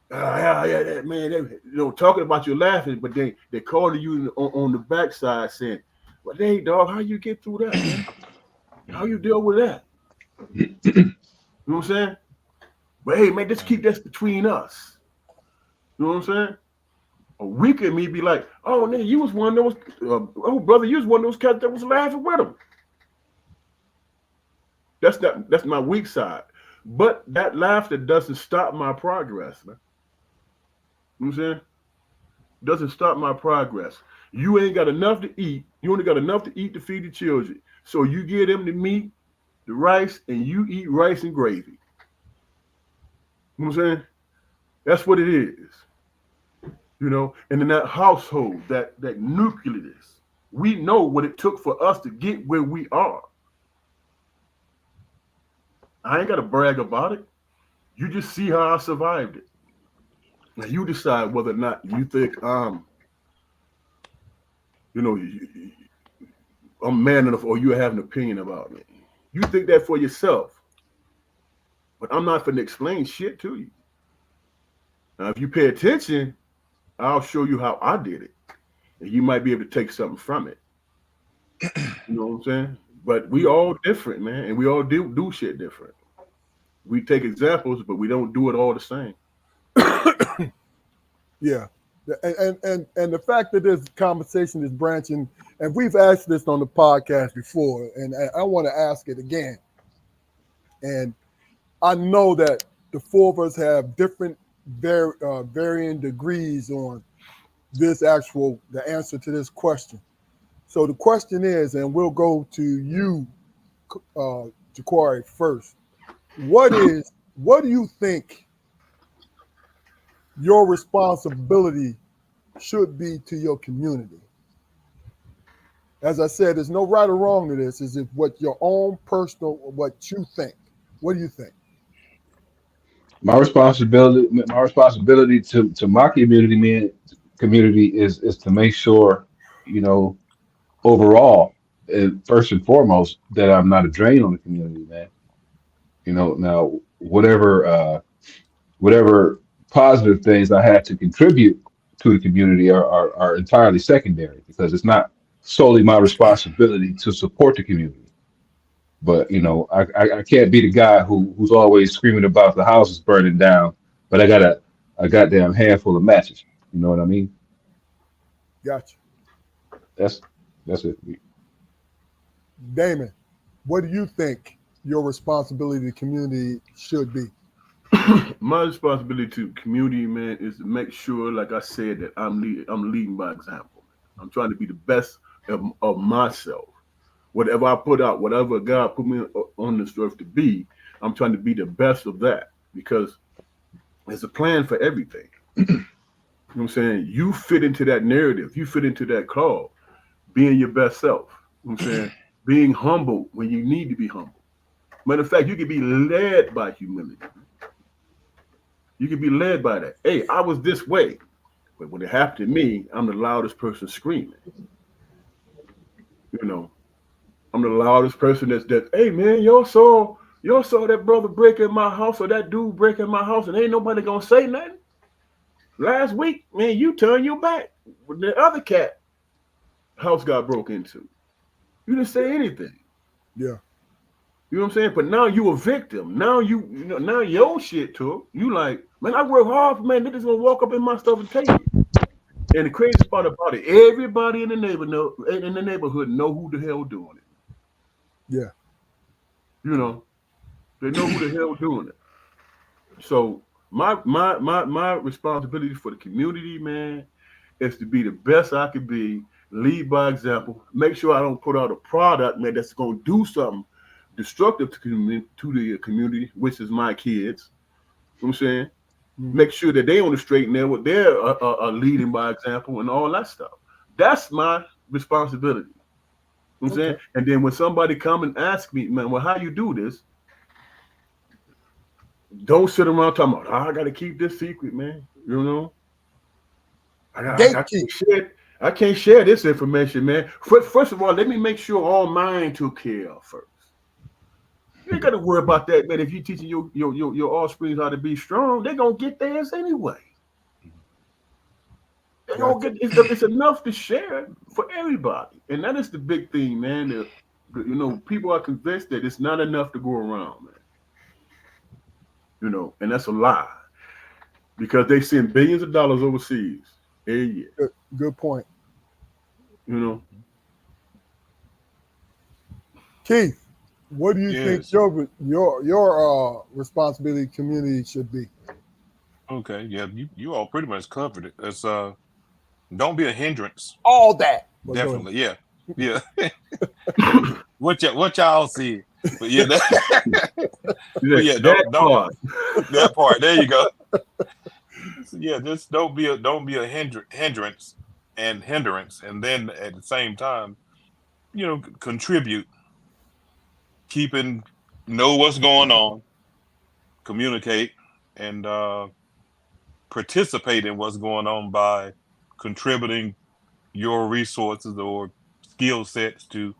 Speaker 3: yeah, man, they, talking about you laughing, but they calling you on the backside saying, well, hey, dog, how you get through that, man? How you deal with that? You know what I'm saying? But hey, man, just keep this between us. You know what I'm saying? A week of me be like, oh, nigga, you was one of those, oh, brother, you was one of those cats that was laughing with him. That's my weak side. But that laughter doesn't stop my progress, man. You know what I'm saying? Doesn't stop my progress. You ain't got enough to eat. You only got enough to eat to feed the children. So you give them the meat, the rice, and you eat rice and gravy. You know what I'm saying? That's what it is. And in that household, that nucleus, we know what it took for us to get where we are. I ain't got to brag about it. You just see how I survived it. Now you decide whether or not you think you know, I'm man enough or you have an opinion about me. You think that for yourself. But I'm not going to explain shit to you. Now, if you pay attention, I'll show you how I did it. And you might be able to take something from it. You know what I'm saying? But we all different, man. And we all do shit different. We take examples, but we don't do it all the same.
Speaker 1: Yeah. And the fact that this conversation is branching, and we've asked this on the podcast before, and I want to ask it again. And I know that the four of us have different varying degrees on the answer to this question. So the question is, and we'll go to you, Ja'Quari, first. What do you think your responsibility should be to your community? As I said, there's no right or wrong to this. Is it what your own personal, what you think? What do you think?
Speaker 2: My responsibility to my community is to make sure, you know, overall, first and foremost, that I'm not a drain on the community, man. Now whatever positive things I had to contribute to the community are entirely secondary because it's not solely my responsibility to support the community. But I can't be the guy who's always screaming about the houses burning down, but I got a goddamn handful of matches. You know what I mean?
Speaker 1: Gotcha.
Speaker 2: That's it.
Speaker 1: Damon, what do you think your responsibility to the community should be?
Speaker 3: My responsibility to community, man, is to make sure, like I said, that I'm leading by example. I'm trying to be the best of myself. Whatever I put out, whatever God put me on this earth to be, I'm trying to be the best of that because There's a plan for everything. You know what I'm saying? You fit into that narrative. You fit into that call. Being your best self. You know what I'm saying? Being humble when you need to be humble. Matter of fact, you can be led by humility. You can be led by that. Hey, I was this way. But when it happened to me, I'm the loudest person screaming. You know, I'm the loudest person that, hey man, y'all saw that brother break in my house or that dude break in my house and ain't nobody gonna say nothing. Last week, man, you turn your back when the other cat house got broke into. You didn't say anything.
Speaker 1: Yeah.
Speaker 3: You know what I'm saying? But now you a victim. Now now your shit took. You like, man, I work hard, man. They just gonna walk up in my stuff and take it. And the crazy part about it, everybody in the neighborhood know who the hell doing it.
Speaker 1: Yeah.
Speaker 3: You know, they know who the hell doing it. So my responsibility for the community, man, is to be the best I can be, lead by example, make sure I don't put out a product, man, that's gonna do something destructive to the community, which is my kids. You know what I'm saying?
Speaker 1: Mm-hmm.
Speaker 3: Make sure that they on the straight and narrow, they're leading by example and all that stuff. That's my responsibility. You know what I'm saying? And then when somebody come and ask me, man, well, how you do this? Don't sit around talking about, I got to keep this secret, man. You know, I can't share this information, man. First of all, let me make sure all mine took care of first. You ain't got to worry about that, man. If you're teaching your offspring how to be strong, they're gonna get theirs anyway. They're gonna get it's enough to share for everybody, and that is the big thing, man. People are convinced that it's not enough to go around, man. You know, and that's a lie because they send billions of dollars overseas every year.
Speaker 1: Good point.
Speaker 3: You know,
Speaker 1: Keith, what do you think your responsibility community should be?
Speaker 4: Okay, yeah, you all pretty much covered it. It's don't be a hindrance.
Speaker 1: All that.
Speaker 4: Definitely, yeah. what y'all see, but yeah, but yeah, don't that part. There you go. So yeah, just don't be a hindrance, and then at the same time, contribute, know what's going on, communicate, and participate in what's going on by contributing your resources or skill sets to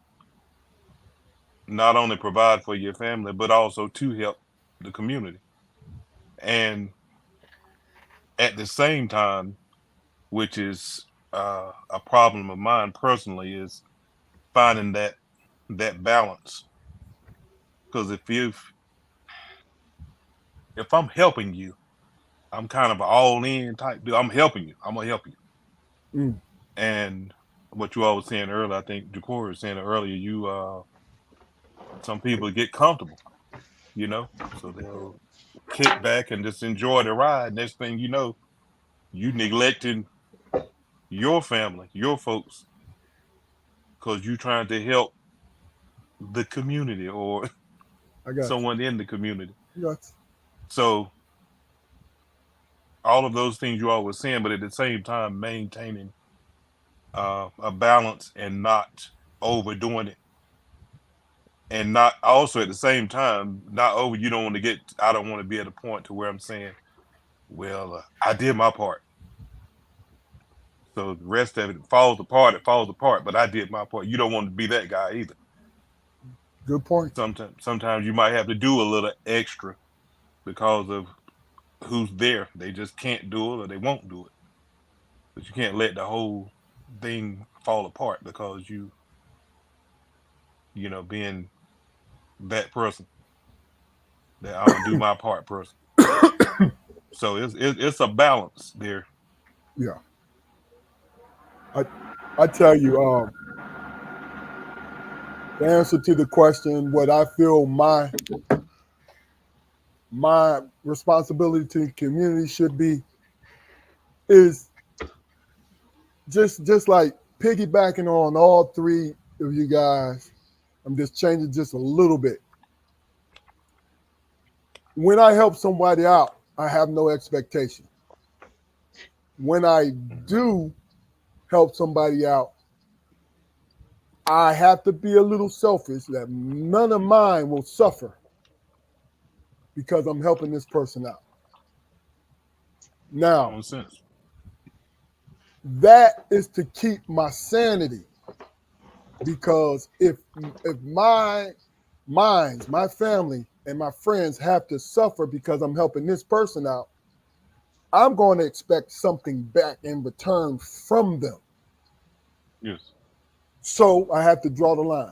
Speaker 4: not only provide for your family, but also to help the community. And at the same time, which is a problem of mine personally, is finding that balance. Because if I'm helping you, I'm kind of an all in type dude. I'm helping you. I'm gonna help you.
Speaker 1: Mm.
Speaker 4: And what you all were saying earlier, I think Jacory was saying earlier, some people get comfortable, so they'll kick back and just enjoy the ride. Next thing you know, you neglecting your family, your folks, because you're trying to help the community or someone in the community.
Speaker 1: Yes.
Speaker 4: So all of those things you all were saying, but at the same time maintaining a balance and not overdoing it, and not also at the same time not over. I don't want to be at a point to where I'm saying, well, I did my part, so the rest of it falls apart, but I did my part. You don't want to be that guy either.
Speaker 1: Good point.
Speaker 4: Sometimes you might have to do a little extra because of who's there. They just can't do it or they won't do it. But you can't let the whole thing fall apart because being that person, that I'm gonna do my part person. So it's a balance there.
Speaker 1: Yeah. I tell you, the answer to the question, what I feel my responsibility to the community should be, is just like piggybacking on all three of you guys. I'm just changing just a little bit. When I help somebody out, I have no expectation. When I do help somebody out, I have to be a little selfish that none of mine will suffer because I'm helping this person out. Now, that is to keep my sanity, because if my family, and my friends have to suffer because I'm helping this person out, I'm going to expect something back in return from them.
Speaker 4: Yes.
Speaker 1: So I have to draw the line.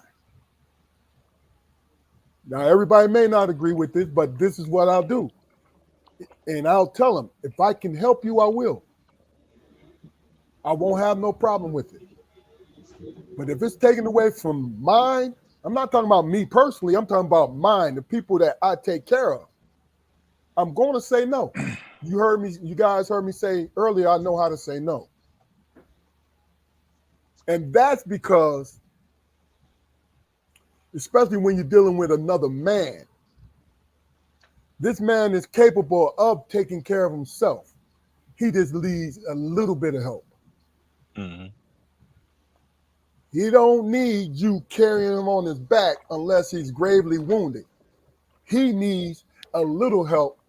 Speaker 1: Now, everybody may not agree with this, but this is what I'll do. And I'll tell them, if I can help you, I will. I won't have no problem with it. But if it's taken away from mine, I'm not talking about me personally, I'm talking about mine, the people that I take care of, I'm going to say no. You guys heard me say earlier, I know how to say no. And that's because, especially when you're dealing with another man, this man is capable of taking care of himself. He just needs a little bit of help.
Speaker 4: Mm-hmm.
Speaker 1: He don't need you carrying him on his back unless he's gravely wounded. He needs a little help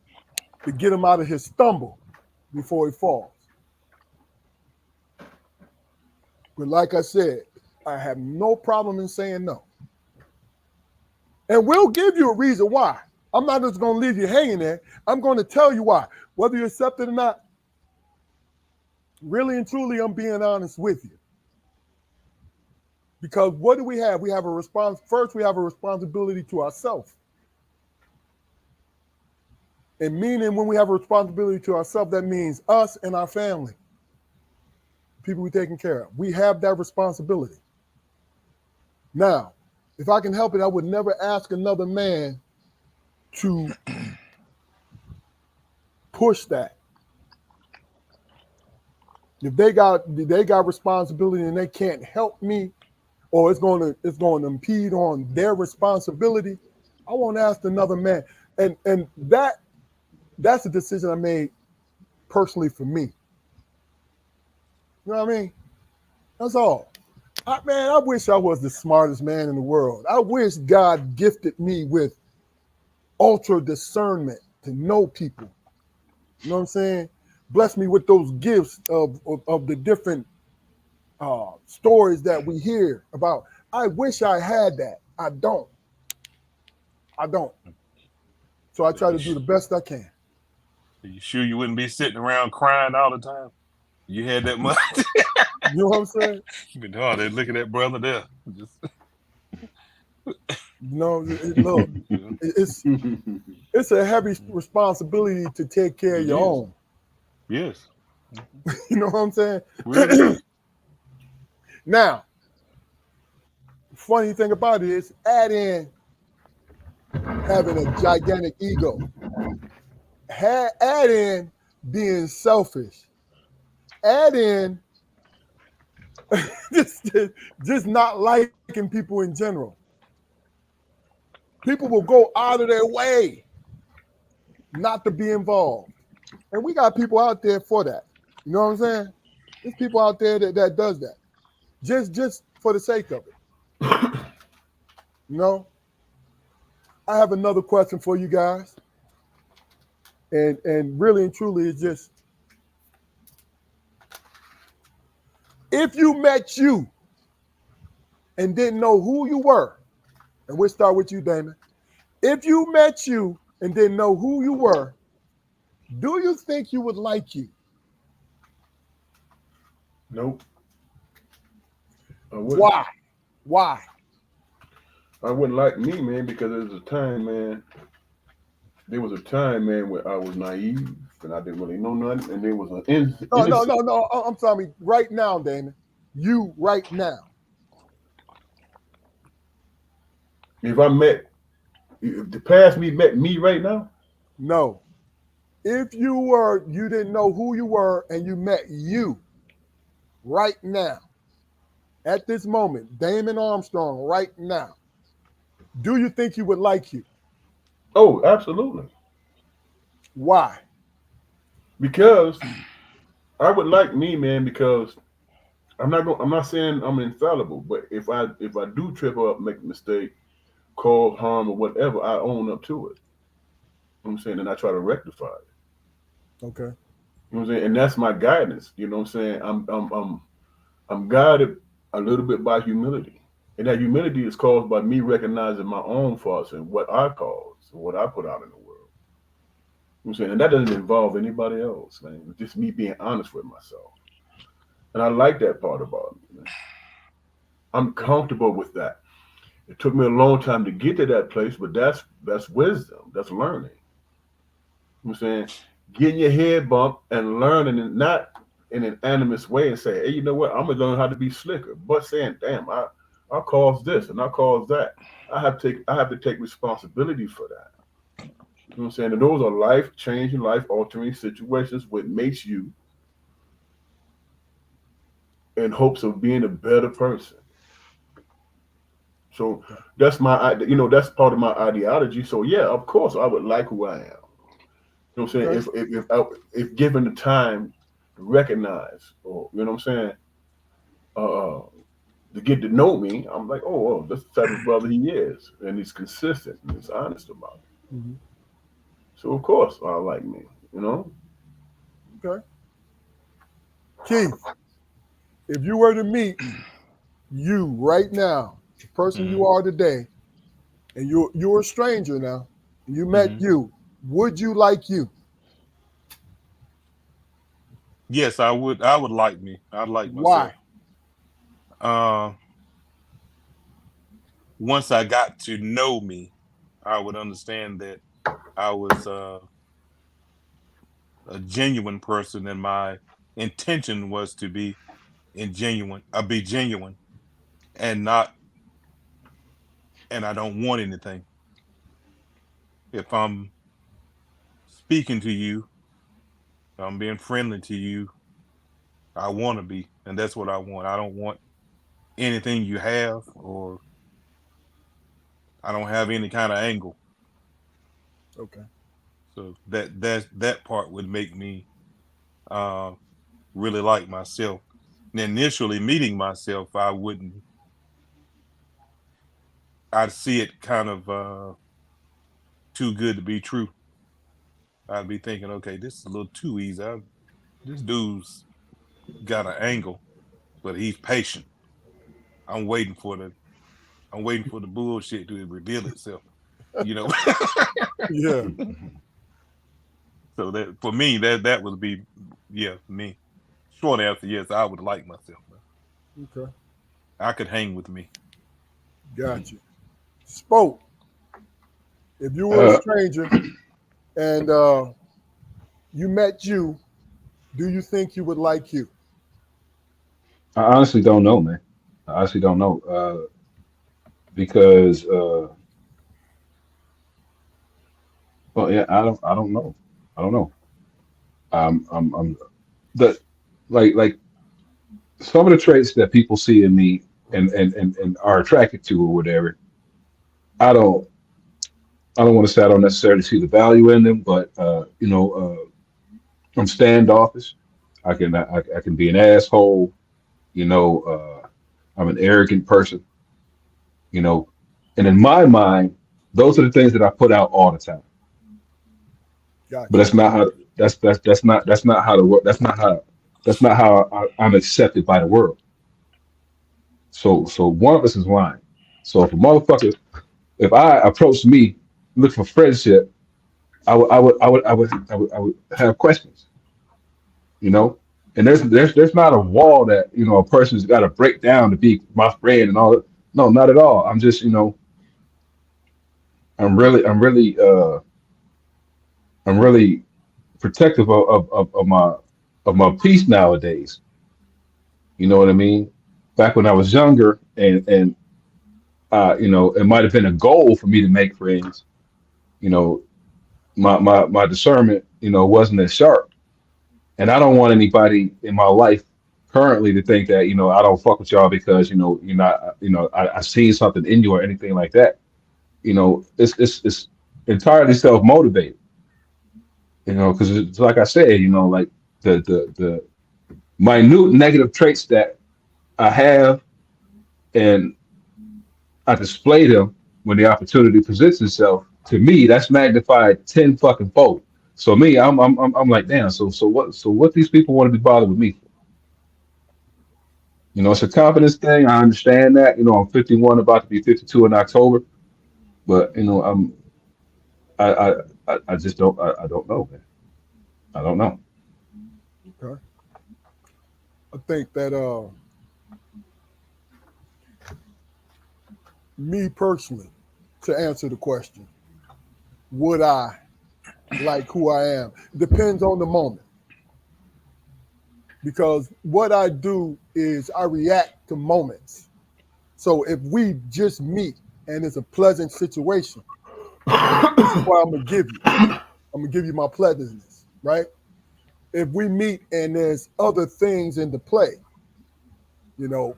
Speaker 1: to get him out of his stumble before he falls. But like I said, I have no problem in saying no. And we'll give you a reason why. I'm not just going to leave you hanging there. I'm going to tell you why. Whether you accept it or not, really and truly, I'm being honest with you. Because what do we have? We have a response. First, we have a responsibility to ourselves. And meaning when we have a responsibility to ourselves, that means us and our family, people we're taking care of. We have that responsibility. Now, if I can help it, I would never ask another man to push that. If they got responsibility and they can't help me, or it's going to impede on their responsibility, I won't ask another man. And that's a decision I made personally for me. You know what I mean? That's all. I wish I was the smartest man in the world. I wish God gifted me with ultra discernment to know people. You know what I'm saying? Bless me with those gifts of the different stories that we hear about. I wish I had that. I don't. So I try to do the best I can.
Speaker 4: Are you sure you wouldn't be sitting around crying all the time? You had that much.
Speaker 1: You know what I'm saying?
Speaker 4: You've been hard at looking at brother there.
Speaker 1: Look, it's a heavy responsibility to take care of your own.
Speaker 4: Yes.
Speaker 1: You know what I'm saying?
Speaker 4: Really?
Speaker 1: Now, funny thing about it is, add in having a gigantic ego. Add in being selfish. Add in just not liking people in general. People will go out of their way not to be involved. And we got people out there for that. You know what I'm saying? There's people out there that does that. Just for the sake of it. You know? I have another question for you guys. And really and truly, it's just, if you met you and didn't know who you were, and we'll start with you, Damon. If you met you and didn't know who you were, do you think you would like you?
Speaker 3: Nope. I wouldn't.
Speaker 1: Why?
Speaker 3: I wouldn't like me, man, because there was a time, man, where I was naive and I didn't really know nothing, and there was an
Speaker 1: No. I'm sorry. Right now, Damon. You right now.
Speaker 3: If the past me met me right now?
Speaker 1: No. If you didn't know who you were and you met you right now, at this moment, Damon Armstrong right now, do you think you would like you?
Speaker 3: Oh, absolutely.
Speaker 1: Why?
Speaker 3: Because I would like me, man, because I'm not saying I'm infallible, but if I do trip up, make a mistake, cause harm or whatever, I own up to it. You know what I'm saying? And I try to rectify it.
Speaker 1: Okay.
Speaker 3: You know what I'm saying? And that's my guidance. You know what I'm saying? I'm guided a little bit by humility. And that humility is caused by me recognizing my own faults and what I caused, and what I put out in the world. You know what I'm saying? And that doesn't involve anybody else, man. It's just me being honest with myself. And I like that part about me, man. I'm comfortable with that. It took me a long time to get to that place, but that's wisdom. That's learning. You know what I'm saying? Getting your head bumped and learning, and not in an animus way and say, hey, you know what? I'm gonna learn how to be slicker. But saying, damn, I caused this and I caused that. I have to take responsibility for that. You know what I'm saying? And those are life changing, life altering situations which makes you in hopes of being a better person. So that's that's part of my ideology. So yeah, of course I would like who I am. You know what I'm saying? If given the time to recognize, or you know what I'm saying, uh, to get to know me, I'm like, oh, that's the type of brother he is, and he's consistent and he's honest about it.
Speaker 1: Mm-hmm.
Speaker 3: So of course I like me, you know.
Speaker 1: Okay. Keith, if you were to meet you right now, the person you are today, and you're a stranger now, and you met you, would you like you?
Speaker 4: Yes, I would. I would like me. I'd like
Speaker 1: Why?
Speaker 4: myself. Uh, Once I got to know me, I would understand that I was a genuine person, and my intention was to be be genuine, and not, and I don't want anything. If I'm speaking to you, if I'm being friendly to you, I want to be, and that's what I want. I don't want anything you have, or I don't have any kind of angle.
Speaker 1: Okay.
Speaker 4: So that part would make me uh, really like myself. And initially meeting myself, I wouldn't. I'd see it kind of too good to be true. I'd be thinking, okay, this is a little too easy. This dude's got an angle, but he's patient. I'm waiting for the I'm waiting for the bullshit to reveal itself. You know.
Speaker 1: Yeah.
Speaker 4: So that for me, that would be, yeah, me. Short answer, yes, I would like myself.
Speaker 1: Okay.
Speaker 4: I could hang with me.
Speaker 1: Gotcha. Spoke. If you were a
Speaker 2: Uh,
Speaker 1: stranger and you met you, do you think you would like you?
Speaker 2: I honestly don't know, man. I honestly don't know because well, yeah, I don't know. I don't know. I'm the like some of the traits that people see in me and are attracted to or whatever. I don't I don't want to say I don't necessarily see the value in them, but I'm standoffish. I can be an asshole. You know, I'm an arrogant person. You know, and in my mind, those are the things that I put out all the time. But
Speaker 1: Gotcha.
Speaker 2: that's not how. That's not how the world. That's not how I'm accepted by the world. So one of us is lying. So if a motherfucker, if I approach me, look for friendship, I would have questions. You know, and there's not a wall that a person's got to break down to be my friend and all that. No, not at all. I'm just I'm really protective of my peace nowadays. You know what I mean? Back when I was younger, and it might have been a goal for me to make friends. You know, my discernment, wasn't as sharp, and I don't want anybody in my life currently to think that I don't fuck with y'all because you're not I seen something in you or anything like that. It's entirely self motivated. You know, because it's like I said, you know, like the minute negative traits that I have, and I display them when the opportunity presents itself. To me, that's magnified 10 fucking fold. So me, I'm like, damn. So what these people want to be bothered with me for? You know, it's a confidence thing. I understand that. You know, I'm 51, about to be 52 in October. But you know, I I I just don't I don't know, man. I don't know.
Speaker 1: Okay. I think that me personally, to answer the question, would I like who I am? Depends on the moment. Because what I do is I react to moments. So if we just meet and it's a pleasant situation, this is what I'm gonna give you. I'm gonna give you my pleasantness, right? If we meet and there's other things into play, you know,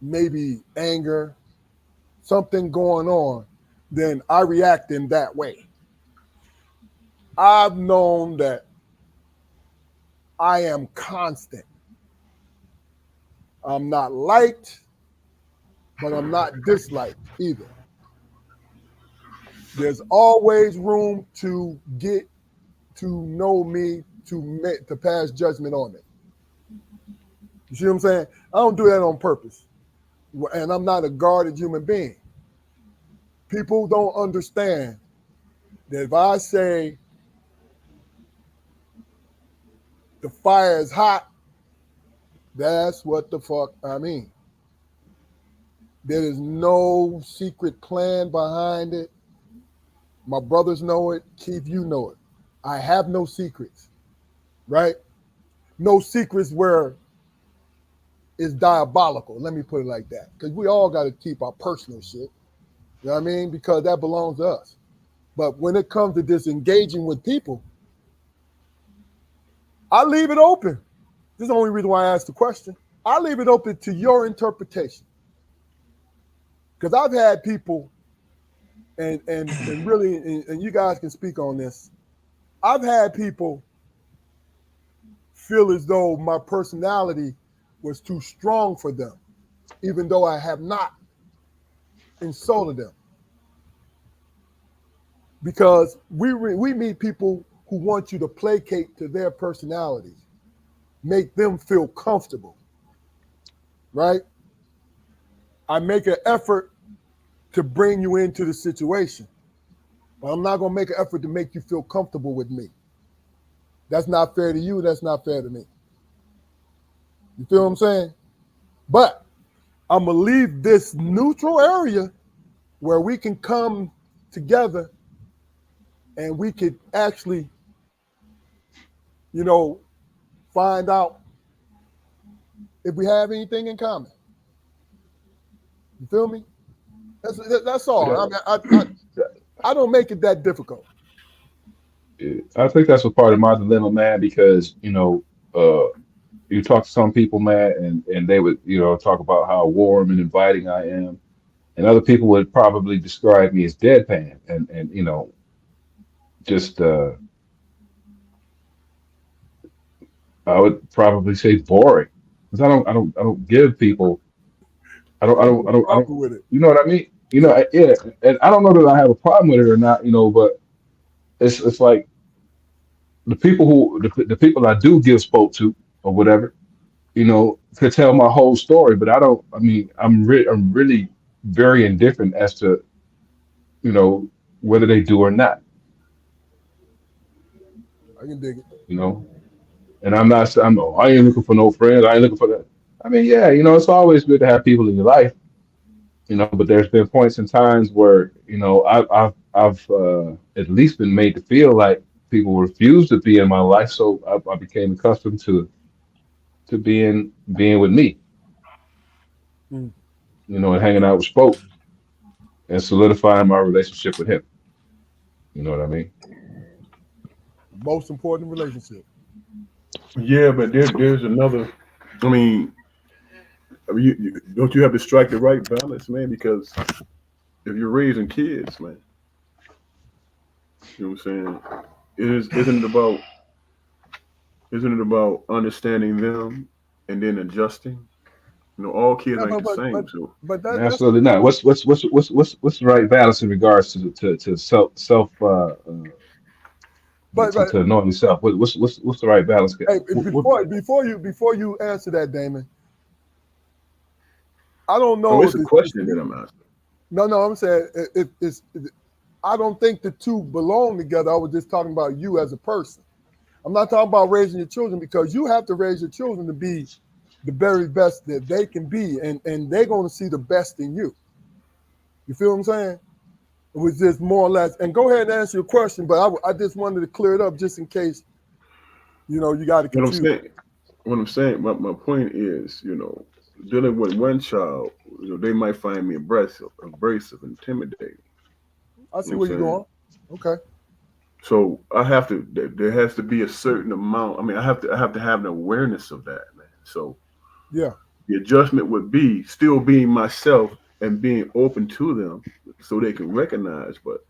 Speaker 1: maybe anger, something going on, then I react in that way. I've known that I am constant. I'm not liked, but I'm not disliked either. There's always room to get to know me, to pass judgment on me. You see what I'm saying? I don't do that on purpose. And I'm not a guarded human being. People don't understand that if I say the fire is hot, that's what the fuck I mean. There is no secret plan behind it. My brothers know it. Keith, you know it. I have no secrets, right? No secrets where it's diabolical. Let me put it like that. Because we all got to keep our personal shit. You know what I mean? Because that belongs to us. But when it comes to disengaging with people, I leave it open. This is the only reason why I asked the question. I leave it open to your interpretation. Because I've had people, and really, and you guys can speak on this. I've had people feel as though my personality was too strong for them, even though I have not insulted them. Because we meet people who want you to placate to their personalities, make them feel comfortable, right? I make an effort to bring you into the situation, but I'm not going to make an effort to make you feel comfortable with me. That's not fair to you. That's not fair to me. You feel what I'm saying? But I'm going to leave this neutral area where we can come together and we could actually, you know, find out if we have anything in common. You feel me? That's all. I don't make it that difficult.
Speaker 2: I think that's a part of my dilemma, man, because you know, you talk to some people, man, and they would, you know, talk about how warm and inviting I am, and other people would probably describe me as deadpan, and you know, just I would probably say boring, because I don't give people, I don't,
Speaker 1: With it.
Speaker 2: you know what I mean? You know, yeah, and I don't know that I have a problem with it or not, you know, but it's like the people I do give spoke to or whatever, you know, could tell my whole story, but I don't. I mean, I'm really very indifferent as to, you know, whether they do or not,
Speaker 1: I can dig it.
Speaker 2: you know. And I'm not. I ain't looking for no friends. I ain't looking for that. I mean, yeah, you know, it's always good to have people in your life, you know. But there's been points and times where, you know, I've at least been made to feel like people refuse to be in my life, so I became accustomed to being with me,
Speaker 1: Mm.
Speaker 2: you know, and hanging out with Spoke and solidifying my relationship with him. You know what I mean?
Speaker 1: Most important relationship.
Speaker 3: Yeah, but there's another. Don't you have to strike the right balance, man? Because if you're raising kids, man, you know what I'm saying? Isn't it about understanding them and then adjusting? All kids
Speaker 1: Yeah,
Speaker 3: ain't the same. So
Speaker 1: that's
Speaker 2: Absolutely not. What's the right balance in regards to
Speaker 1: but
Speaker 2: to knowing yourself? What's the right balance?
Speaker 1: hey,
Speaker 2: What,
Speaker 1: before you answer that, Damon, I don't
Speaker 3: oh,
Speaker 1: know
Speaker 3: it's
Speaker 1: if
Speaker 3: a
Speaker 1: it's
Speaker 3: question that I'm asking.
Speaker 1: no, I'm saying if it's I don't think the two belong together. I was just talking about you as a person. I'm not talking about raising your children because you have to raise your children to be the very best that they can be, and they're going to see the best in you. You feel what I'm saying? It was just more or less. And go ahead and answer your question, but I just wanted to clear it up just in case you got it
Speaker 3: What I'm
Speaker 1: confused.
Speaker 3: saying, my point is, dealing with one child, they might find me abrasive, intimidating.
Speaker 1: I
Speaker 3: You
Speaker 1: see
Speaker 3: know what
Speaker 1: where
Speaker 3: I'm
Speaker 1: you're
Speaker 3: saying?
Speaker 1: going. Okay.
Speaker 3: So I have to. There has to be a certain amount. I mean, I have to have an awareness of that, man. So
Speaker 1: Yeah.
Speaker 3: the adjustment would be still being myself and being open to them, so they can recognize. But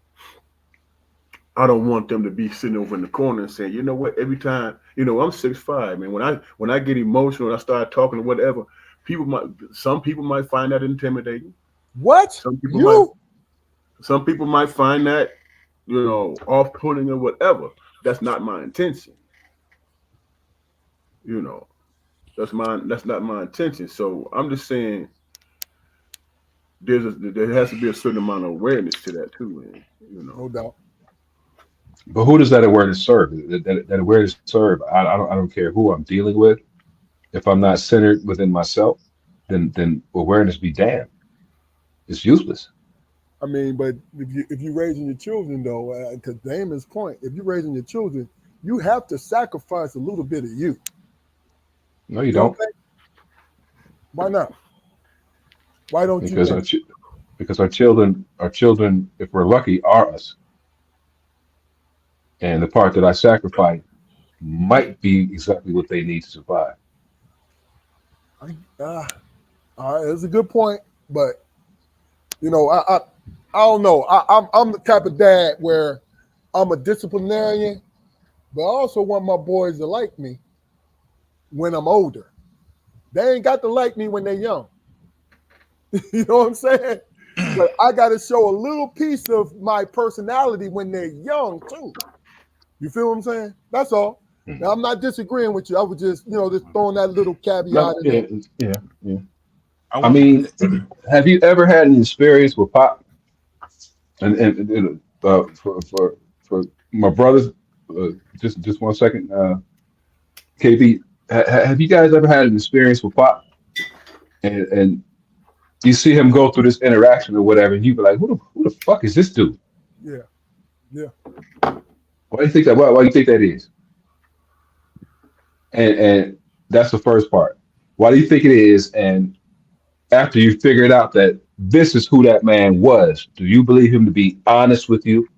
Speaker 3: I don't want them to be sitting over in the corner and saying, you know what? Every time, I'm 6'5", man. When I get emotional and I start talking or whatever, some people might find that intimidating.
Speaker 1: What?
Speaker 3: Some people might
Speaker 1: You?
Speaker 3: some people might find that off putting or whatever. That's not my intention. You know, that's not my intention. So I'm just saying there has to be a certain amount of awareness to that too, man.
Speaker 1: No doubt.
Speaker 2: but who does that awareness serve? That awareness serve? I don't care who I'm dealing with. If I'm not centered within myself, then awareness be damned. It's useless.
Speaker 1: I mean, but if you raising your children though, to Damon's point, if you're raising your children, you have to sacrifice a little bit of you.
Speaker 2: No, you
Speaker 1: You don't
Speaker 2: don't,
Speaker 1: think? Why not? Why don't you
Speaker 2: because
Speaker 1: think?
Speaker 2: because our children, if we're lucky, are us. And the part that I sacrifice might be exactly what they need to survive.
Speaker 1: Uh, it's a good point, but I don't know. I'm the type of dad where I'm a disciplinarian, but I also want my boys to like me when I'm older. They ain't got to like me when they're young. You know what I'm saying? But I got to show a little piece of my personality when they're young too. You feel what I'm saying? That's all. Now I'm not disagreeing with you. I was just throwing that little caveat
Speaker 2: No,
Speaker 1: in
Speaker 2: yeah,
Speaker 1: there.
Speaker 2: yeah.
Speaker 4: I
Speaker 2: I
Speaker 4: want.
Speaker 2: mean, have you ever had an experience with pop? And for my brothers, just 1 second, KB, have you guys ever had an experience with pop? And you see him go through this interaction or whatever, and you be like, who the fuck is this dude?
Speaker 1: Yeah, yeah.
Speaker 2: Why do you think that? Why do you think that is? And that's the first part. Why do you think it is? And after you figured out that this is who that man was, do you believe him to be honest with you?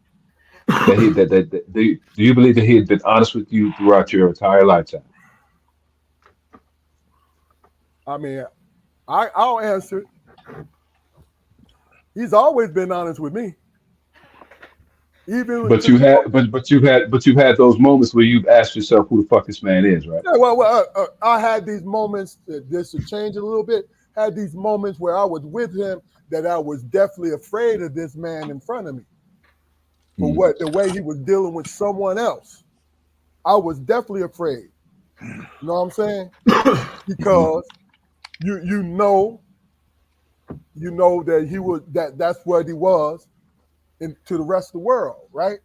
Speaker 2: Do you believe that he had been honest with you throughout your entire lifetime?
Speaker 1: I mean, I'll answer it. He's always been honest with me, even
Speaker 2: But
Speaker 1: to the
Speaker 2: you
Speaker 1: point.
Speaker 2: had but you've had those moments where you've asked yourself who the fuck this man is, right?
Speaker 1: Yeah, I had these moments just to change it a little bit. Had these moments where I was with him that I was definitely afraid of this man in front of me for
Speaker 2: Mm.
Speaker 1: what the way he was dealing with someone else. I was definitely afraid. You know what I'm saying?
Speaker 2: Hmm.
Speaker 1: Because you know that he was that's what he was to the rest of the world, right?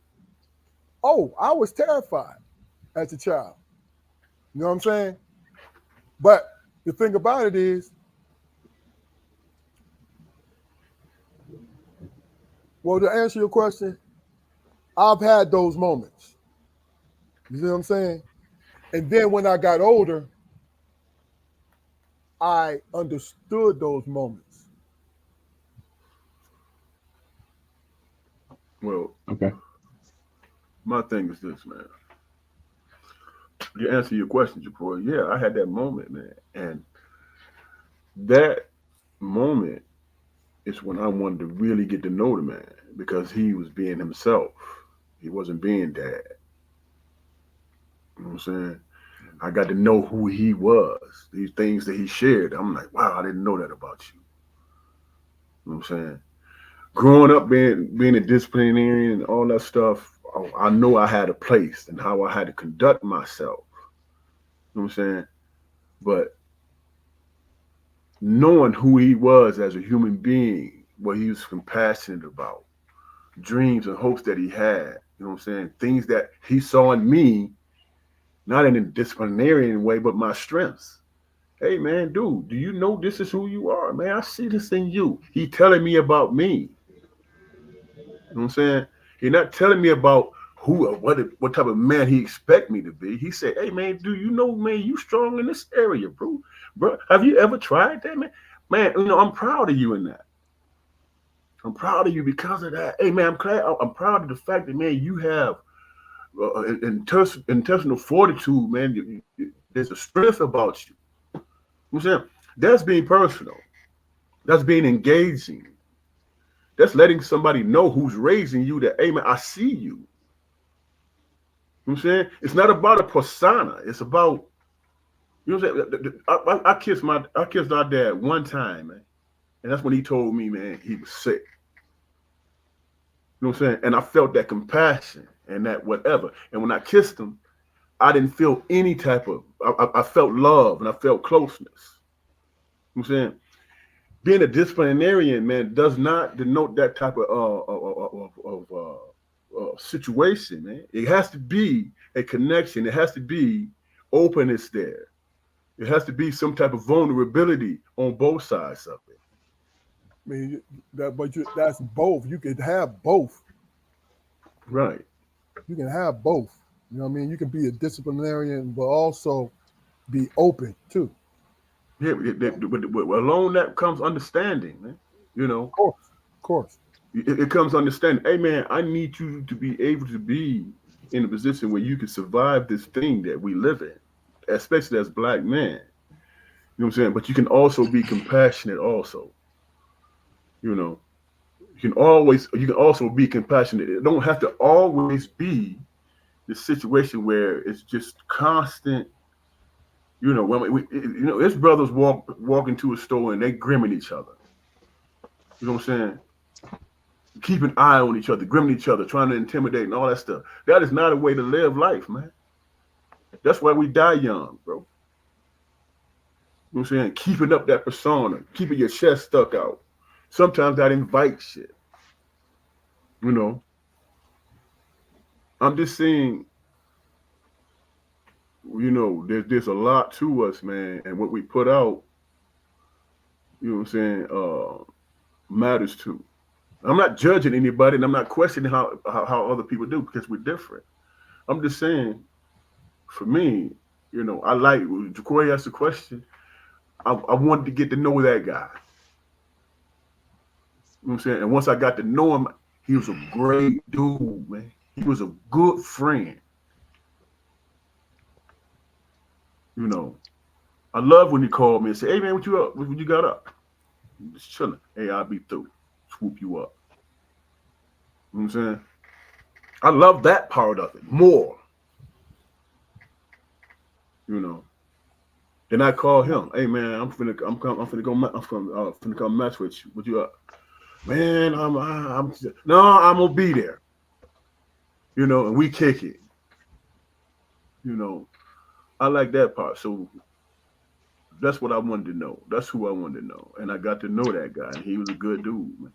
Speaker 1: Oh, I was terrified as a child. You know what I'm saying? But the thing about it is, well, to answer your question, I've had those moments. You see what I'm saying? And then when I got older, I understood those moments.
Speaker 3: Well,
Speaker 2: Okay.
Speaker 3: my thing is this, man. You answer your question, Japoy. Yeah, I had that moment, man, and that moment is when I wanted to really get to know the man because he was being himself. He wasn't being dad. You know what I'm saying? I got to know who he was, these things that he shared. I'm like, wow, I didn't know that about you. You know what I'm saying? Growing up being a disciplinarian and all that stuff, I know I had a place and how I had to conduct myself. You know what I'm saying? But knowing who he was as a human being, what he was compassionate about, dreams and hopes that he had, you know what I'm saying? Things that he saw in me, not in a disciplinarian way, but my strengths. Hey man, dude, do you know this is who you are? Man, I see this in you. He telling me about me. You know what I'm saying? He's not telling me about who or what type of man he expect me to be. He said, "Hey man, do you know, man, you strong in this area, bro? Bro, have you ever tried that, man? Man, I'm proud of you in that. I'm proud of you because of that. Hey man, I'm proud of the fact that man, you have intentional fortitude, man. There's a strength about you. You know what I'm saying? That's being personal. That's being engaging. That's letting somebody know who's raising you that, hey man, I see you. You know what I'm saying? It's not about a persona. It's about, you know what I'm saying? I kissed our dad one time, man. And that's when he told me, man, he was sick. You know what I'm saying? And I felt that compassion and that whatever. And when I kissed him, I didn't feel any type of, I felt love and I felt closeness. You know what I'm saying? Being a disciplinarian, man, does not denote that type of situation, man. It has to be a connection. It has to be openness there. It has to be some type of vulnerability on both sides of it.
Speaker 1: I mean, that's both. You could have both.
Speaker 3: Right.
Speaker 1: You can have both. You know what I mean? You can be a disciplinarian, but also be open too.
Speaker 3: Yeah, but along that comes understanding, man. You know,
Speaker 1: Of course.
Speaker 3: it comes understanding. Hey, man, I need you to be able to be in a position where you can survive this thing that we live in, especially as black men. You know what I'm saying? But you can also be compassionate also. You know, you can also be compassionate. It don't have to always be the situation where it's just constant. You know, when his brothers walk into a store and they grimming each other. You know what I'm saying? Keep an eye on each other, grimming each other, trying to intimidate and all that stuff. That is not a way to live life, man. That's why we die young, bro. You know what I'm saying? Keeping up that persona, keeping your chest stuck out. Sometimes that invites shit. You know, I'm just saying, there's a lot to us, man, and what we put out, you know what I'm saying, matters too. I'm not judging anybody, and I'm not questioning how other people do because we're different. I'm just saying, for me, I like Jacory asked the question. I wanted to get to know that guy. You know what I'm saying? And once I got to know him, he was a great dude, man. He was a good friend. You know, I love when he called me and said, "Hey man, what you up? What you got up?" Just chilling. Hey, I'll be through. Swoop you up. You know what I'm saying? I love that part of it more. You know. Then I call him. Hey man, I'm finna come mess with you. What you up? Man, no, I'm gonna be there. You know, and we kick it. You know, I like that part. So that's what I wanted to know. That's who I wanted to know, and I got to know that guy, and he was a good dude, man.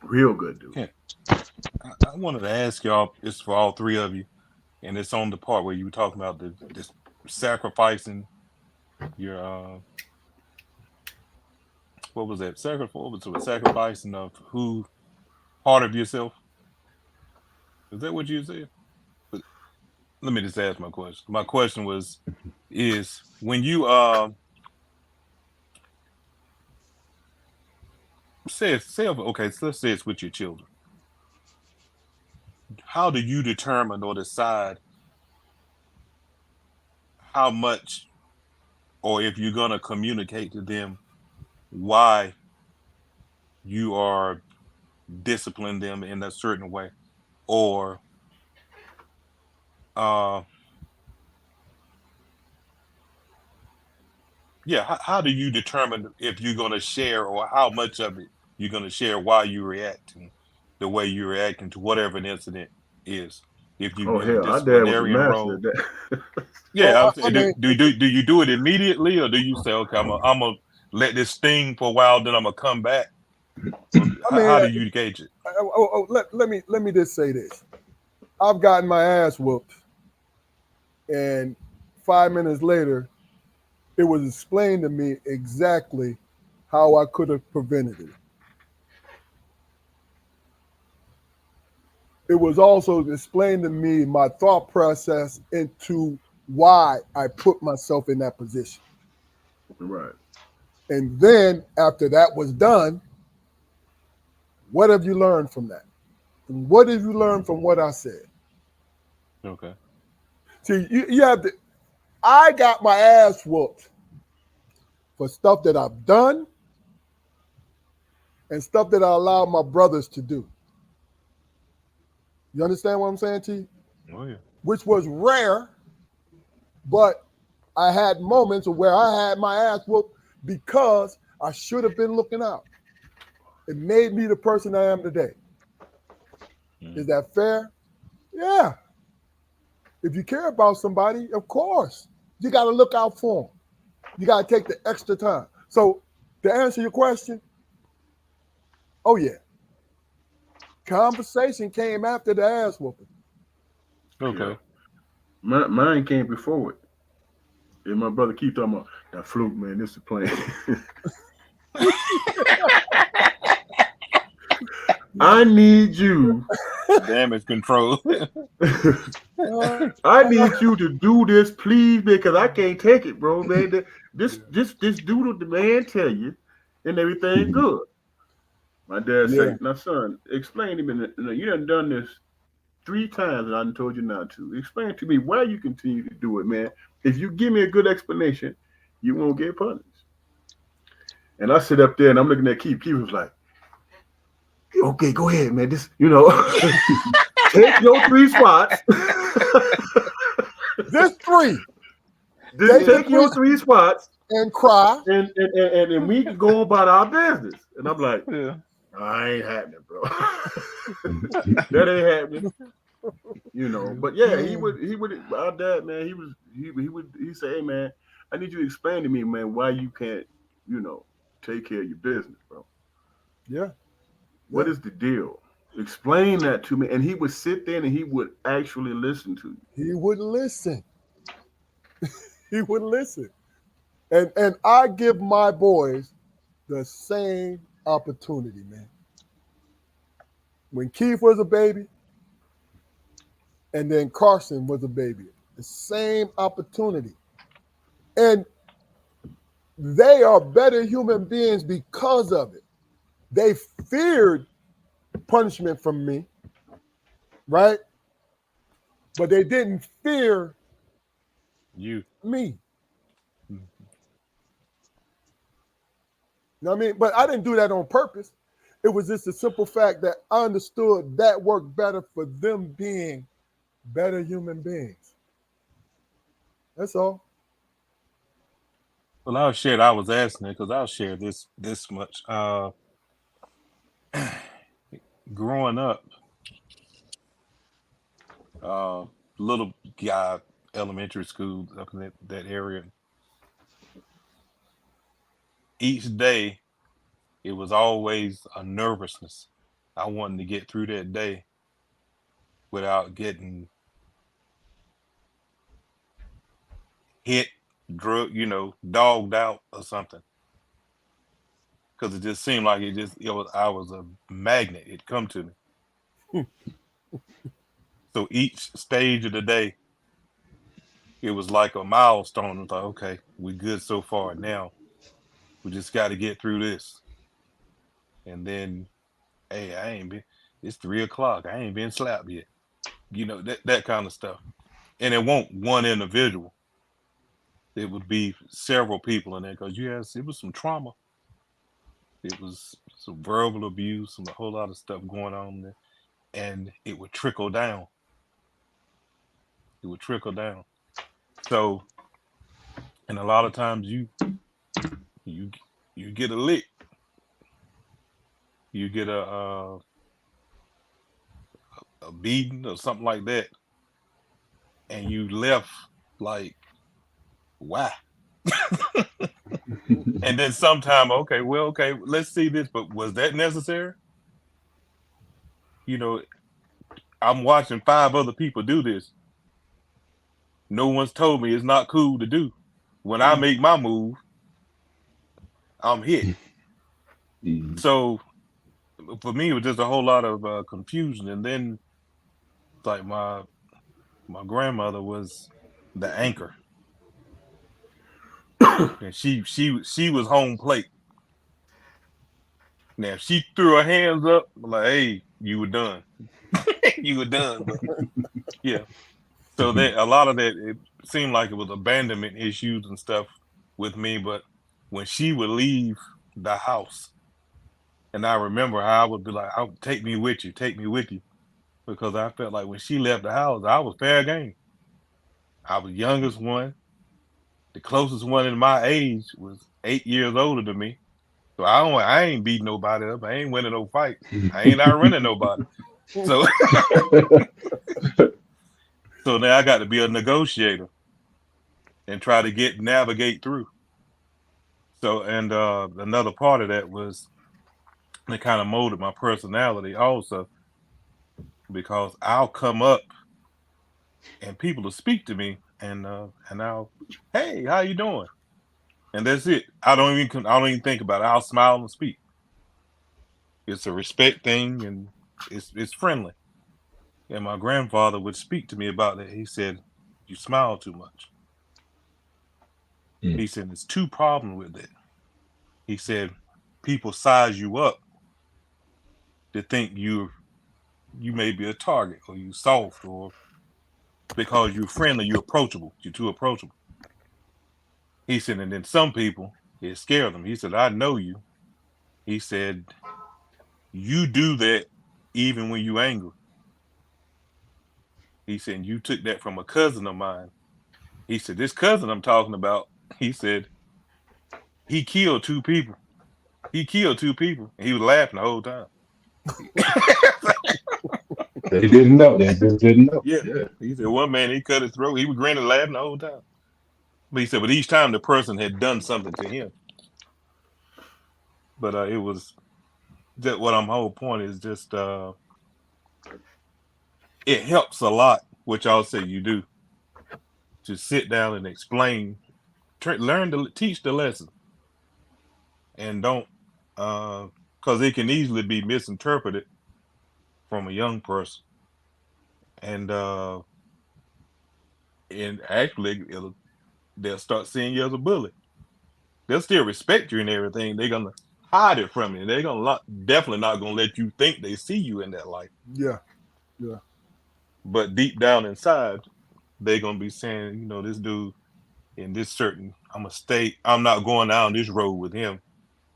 Speaker 3: Real good dude.
Speaker 4: Okay. I wanted to ask y'all, it's for all three of you, and it's on the part where you were talking about this sacrificing your what was that? Sacrificing of who part of yourself? Is that what you said? But let me just ask my question. My question is when you say okay, so let's say it's with your children. How do you determine or decide how much, or if you're gonna communicate to them why you are discipline them in a certain way, or uh Yeah, how do you determine if you're going to share or how much of it you're going to share while you're reacting the way you're reacting to whatever an incident is? If you've
Speaker 3: Oh
Speaker 4: been in a
Speaker 3: hell, our dad was a
Speaker 4: disciplinarian
Speaker 3: master
Speaker 4: role,
Speaker 3: at that.
Speaker 4: yeah,
Speaker 1: Well,
Speaker 4: I was
Speaker 1: I
Speaker 4: saying,
Speaker 1: mean,
Speaker 4: do you do it immediately, or do you say, okay, I'm gonna let this sting for a while, then I'm gonna come back? Or
Speaker 1: I mean,
Speaker 4: how do you gauge it?
Speaker 1: let me just say this. I've gotten my ass whooped, and 5 minutes later, it was explained to me exactly how I could have prevented it. It was also explained to me my thought process into why I put myself in that position.
Speaker 3: Right.
Speaker 1: And then after that was done, what have you learned from that? And what have you learned from what I said?
Speaker 4: Okay.
Speaker 1: See, you have to. I got my ass whooped for stuff that I've done and stuff that I allowed my brothers to do. You understand what I'm saying to you?
Speaker 4: Oh yeah.
Speaker 1: Which was rare, but I had moments where I had my ass whooped because I should have been looking out. It made me the person I am today. Is that fair? Yeah. If you care about somebody, of course, you got to look out for them. You got to take the extra time. So to answer your question, oh yeah, conversation came after the ass whooping.
Speaker 4: Okay.
Speaker 3: Yeah. Mine came before it. And my brother keep talking about that fluke, man. This is a plan. I need you.
Speaker 4: Damage control.
Speaker 3: I need you to do this, please, because I can't take it, bro, man. This dude, the man, tell you, and everything good. My dad
Speaker 1: Yeah.
Speaker 3: say, "Now, son, explain to me. You done this 3 times, and I done told you not to. Explain to me why you continue to do it, man. If you give me a good explanation, you won't get punished." And I sit up there and I'm looking at Keith. Keith was like, "Okay, go ahead, man. This, take your 3 spots."
Speaker 1: This three.
Speaker 3: Just take your 3 spots
Speaker 1: and cry.
Speaker 3: And we can go about our business. And I'm like,
Speaker 4: Yeah.
Speaker 3: I ain't happening, bro. That ain't happening. But yeah, he would our dad, man, he say, "Hey man, I need you to explain to me, man, why you can't, take care of your business, bro.
Speaker 1: Yeah.
Speaker 3: What is the deal? Explain that to me." And he would sit there and he would actually listen to you.
Speaker 1: He would listen. He would listen. And I give my boys the same opportunity, man. When Keith was a baby, and then Carson was a baby, the same opportunity. And they are better human beings because of it. They feared punishment from me, right? But they didn't fear
Speaker 4: You.
Speaker 1: me. You know what I mean? But I didn't do that on purpose. It was just a simple fact that I understood that worked better for them being better human beings. That's all.
Speaker 4: Well, I'll share. I was asking it because I'll share this much. Growing up, little guy, elementary school up in that area. Each day, it was always a nervousness. I wanted to get through that day without getting hit, dogged out or something. Because it just seemed like I was a magnet. It come to me. So each stage of the day, it was like a milestone. It was like, okay, we good so far. Now we just got to get through this. And then, hey, it's 3 o'clock. I ain't been slapped yet. That kind of stuff. And it won't one individual. It would be several people in there because yes, it was some trauma. It was some verbal abuse, a whole lot of stuff going on there, and it would trickle down. It would trickle down. So, and a lot of times you get a lick, you get a beating or something like that, and you left like, why? And then sometime, okay, let's see this, but was that necessary? You know, I'm watching 5 other people do this. No one's told me it's not cool to do. When I make my move, I'm hit. So for me, it was just a whole lot of confusion. And then, like my grandmother was the anchor, and she was home plate. Now, if she threw her hands up, like, hey, you were done. You were done. But yeah. So that a lot of that, it seemed like it was abandonment issues and stuff with me. But when she would leave the house, and I remember how I would be like, take me with you, because I felt like when she left the house, I was fair game. I was youngest one. The closest one in my age was 8 years older than me. So I ain't beating nobody up. I ain't winning no fight. I ain't outrunning nobody. So so now I got to be a negotiator and try to navigate through. So, and another part of that was it kind of molded my personality also, because I'll come up and people will speak to me and I'll, hey, how you doing? And that's it. I don't even think about it. I'll smile and speak. It's a respect thing, and it's friendly. And my grandfather would speak to me about that. He said, you smile too much. He said, there's 2 problems with it. He said, people size you up to think you may be a target, or you soft, or because you're friendly, you're approachable. You're too approachable. He said, and then some people, it scared them. He said, I know you. He said, you do that even when you're angry. He said, you took that from a cousin of mine. He said, this cousin I'm talking about, he said, he killed 2 people. He killed 2 people. And he was laughing the whole time.
Speaker 2: They didn't know. They just didn't know.
Speaker 4: Yeah. He said, one man, he cut his throat. He was grinning, laughing the whole time. But he said, but each time the person had done something to him. But it was just my whole point is just it helps a lot, which I'll say you do, to sit down and explain, learn to teach the lesson, and don't because it can easily be misinterpreted from a young person, and actually they'll start seeing you as a bully. They'll still respect you and everything. They're gonna hide it from you. They're definitely not gonna let you think they see you in that light.
Speaker 1: Yeah.
Speaker 4: But deep down inside, they're gonna be saying, this dude in this certain, I'm not going down this road with him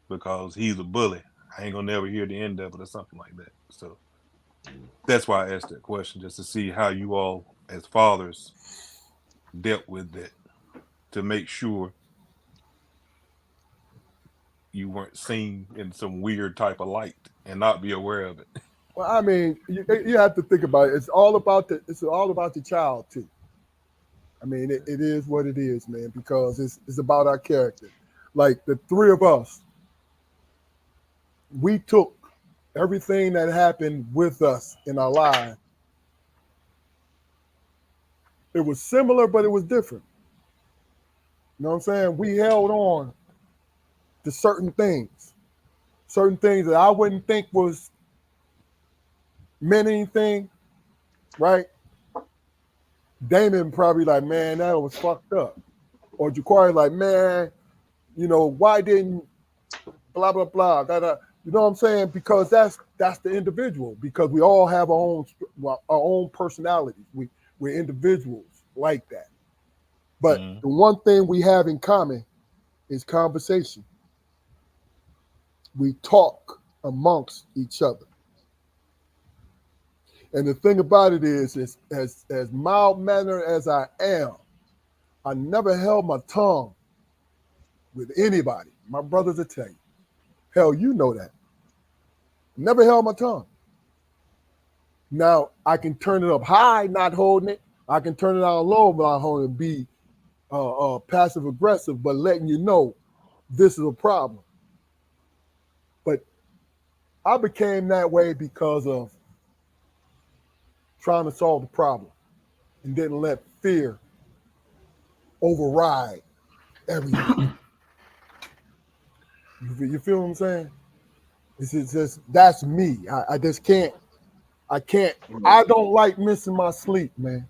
Speaker 4: because he's a bully. I ain't gonna never hear the end of it or something like that. So that's why I asked that question, just to see how you all as fathers dealt with that, to make sure you weren't seen in some weird type of light and not be aware of it.
Speaker 1: Well, I mean, you have to think about it. It's all about the child too. I mean, it is what it is, man, because it's about our character. Like the 3 of us, we took everything that happened with us in our lives. It was similar, but it was different. You know what I'm saying? We held on to certain things that I wouldn't think was meant anything, right? Damon probably like, man, that was fucked up. Or Jaquari like, man, why didn't blah, blah, blah, you know what I'm saying? Because that's the individual, because we all have our own personalities. We're individuals like that. But the one thing we have in common is conversation. We talk amongst each other. And the thing about it is as mild-mannered as I am, I never held my tongue with anybody. My brothers will tell you. Hell, you know that. Never held my tongue. Now, I can turn it up high, not holding it. I can turn it down low, but not holding it, be passive aggressive, but letting you know this is a problem. But I became that way because of trying to solve the problem and didn't let fear override everything. You feel what I'm saying? It's just that's me. I just can't. I don't like missing my sleep, man.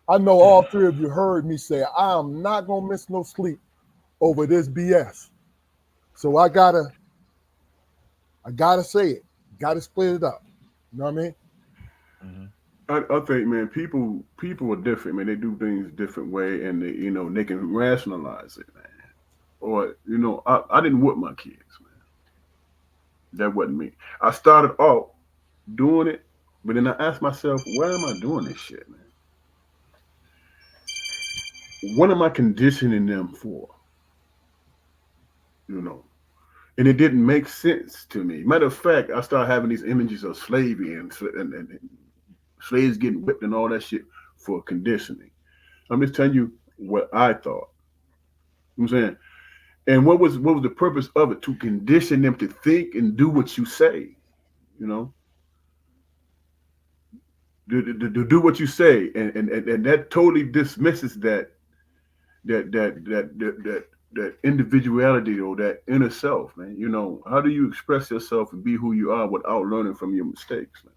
Speaker 1: I know all three of you heard me say I am not gonna miss no sleep over this BS. So I gotta say it. Gotta split it up. You know what I mean?
Speaker 3: Mm-hmm. I think, man, people are different, man. They do things a different way, and they can rationalize it, man. Or I didn't whip my kids, man. That wasn't me. I started off doing it, but then I asked myself, why am I doing this shit, man? What am I conditioning them for? And it didn't make sense to me. Matter of fact, I started having these images of slavery and slaves getting whipped and all that shit for conditioning. I'm just telling you what I thought. You know what I'm saying? And what was the purpose of it? To condition them to think and do what you say, to do what you say, and that totally dismisses that individuality or that inner self, man. How do you express yourself and be who you are without learning from your mistakes, man?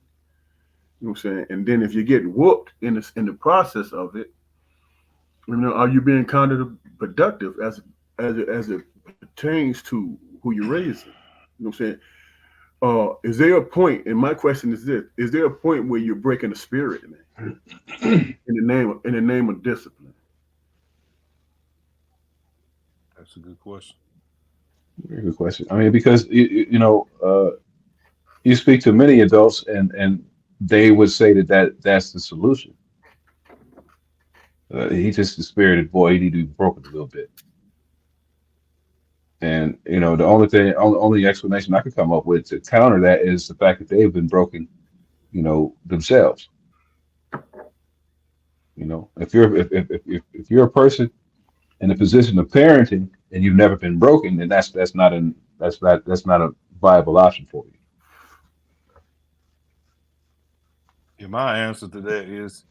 Speaker 3: You know what I'm saying? And then if you get whooped in the process of it, are you being counterproductive as it pertains to who you're raising? You know what I'm saying? Is there a point? And my question is this: is there a point where you're breaking the spirit, man, in the name of discipline?
Speaker 4: That's a good question.
Speaker 2: Very good question. I mean, because you speak to many adults, and they would say that's the solution. He's just a spirited boy. He need to be broken a little bit. And the only explanation I could come up with to counter that is the fact that they've been broken, themselves. If you're a person in a position of parenting and you've never been broken, then that's not a viable option for you.
Speaker 4: Yeah, my answer to that is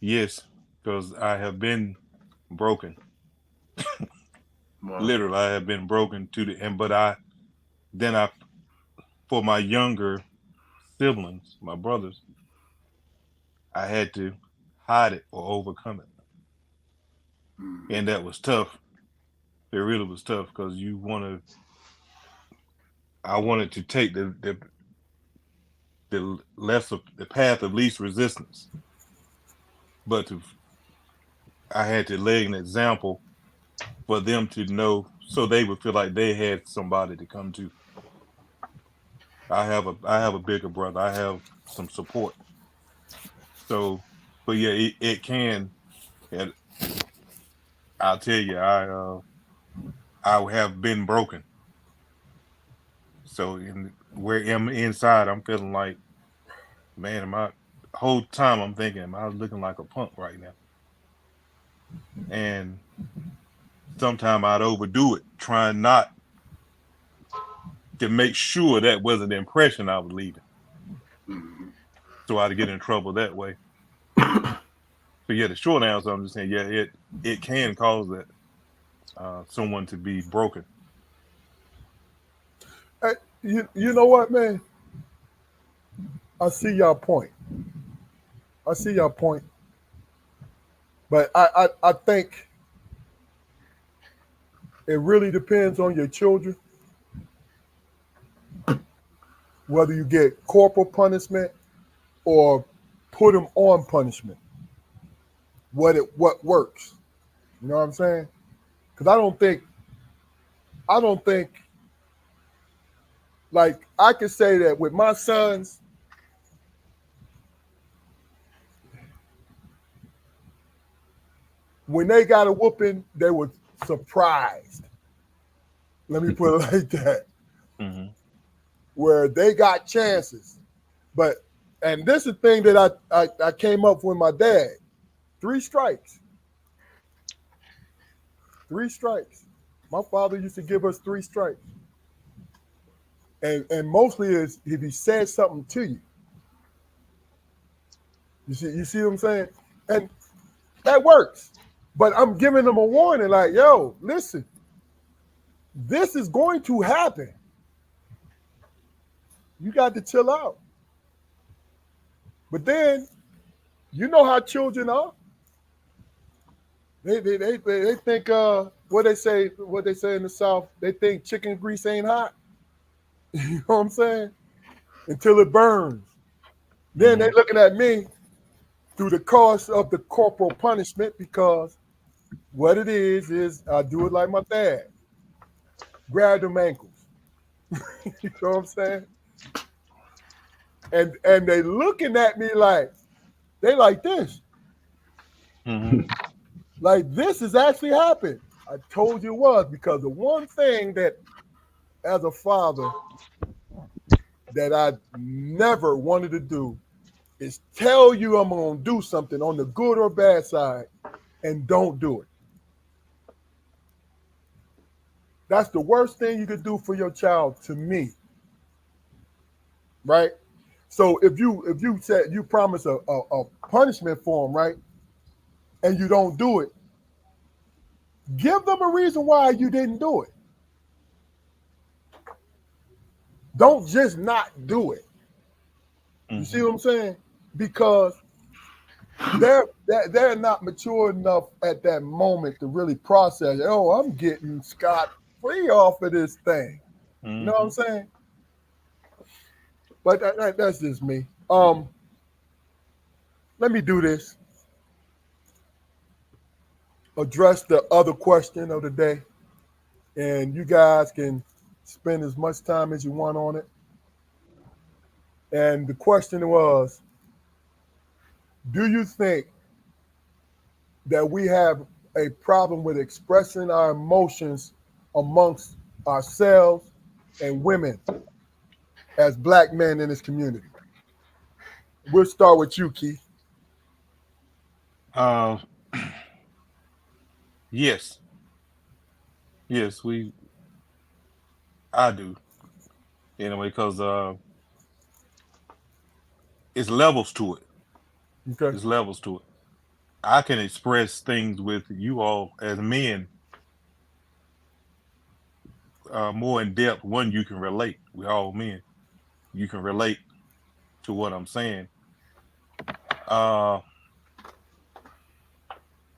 Speaker 4: yes, because I have been broken.
Speaker 3: Wow.
Speaker 4: Literally, I have been broken to the end. But for my younger siblings, my brothers, I had to hide it or overcome it, and that was tough. It really was tough because I wanted to take the path of least resistance, but I had to lay an example for them to know, so they would feel like they had somebody to come to. I have a bigger brother. I have some support. So, but yeah, it can. And I'll tell you, I have been broken. So where I'm inside, I'm feeling like, man, whole time I'm thinking, am I looking like a punk right now? And sometimes I'd overdo it, trying not to make sure that wasn't the impression I was leaving. So I'd get in trouble that way. So yeah, the short answer, I'm just saying, yeah, it can cause that someone to be broken.
Speaker 1: Hey, you know what, man? I see your point. But I think it really depends on your children, whether you get corporal punishment or put them on punishment. What works? You know what I'm saying? Because I don't think like I can say that with my sons, when they got a whooping, they were surprised. Let me put it like that.
Speaker 4: Mm-hmm.
Speaker 1: Where they got chances. And this is the thing that I came up with my dad. 3 strikes. 3 strikes. My father used to give us 3 strikes. And mostly is if he said something to you. You see what I'm saying? And that works. But I'm giving them a warning like, yo, listen, this is going to happen. You got to chill out. But then, you know how children are. They think what they say in the South, they think chicken grease ain't hot. You know what I'm saying? Until it burns. Then they looking at me through the course of the corporal punishment because what it is I do it like my dad. Grab them ankles. You know what I'm saying? And they looking at me like they like this. Like this has actually happened. I told you it was because the one thing that as a father that I never wanted to do is tell you I'm going to do something on the good or bad side and don't do it. That's the worst thing you could do for your child to me. Right? So if you said you promise a punishment for them, right? And you don't do it, give them a reason why you didn't do it. Don't just not do it. You see what I'm saying? Because they're not mature enough at that moment to really process. Oh, I'm getting scot free off of this thing. You know what I'm saying? But that's just me. Let me do this. Address the other question of the day, and you guys can spend as much time as you want on it. And the question was, do you think that we have a problem with expressing our emotions amongst ourselves and women as Black men in this community? We'll start with you, Keith.
Speaker 4: Yes. I do. Anyway, because it's levels to it.
Speaker 1: Okay.
Speaker 4: There's levels to it. I can express things with you all as men more in depth. One, you can relate. We're all men. You can relate to what I'm saying.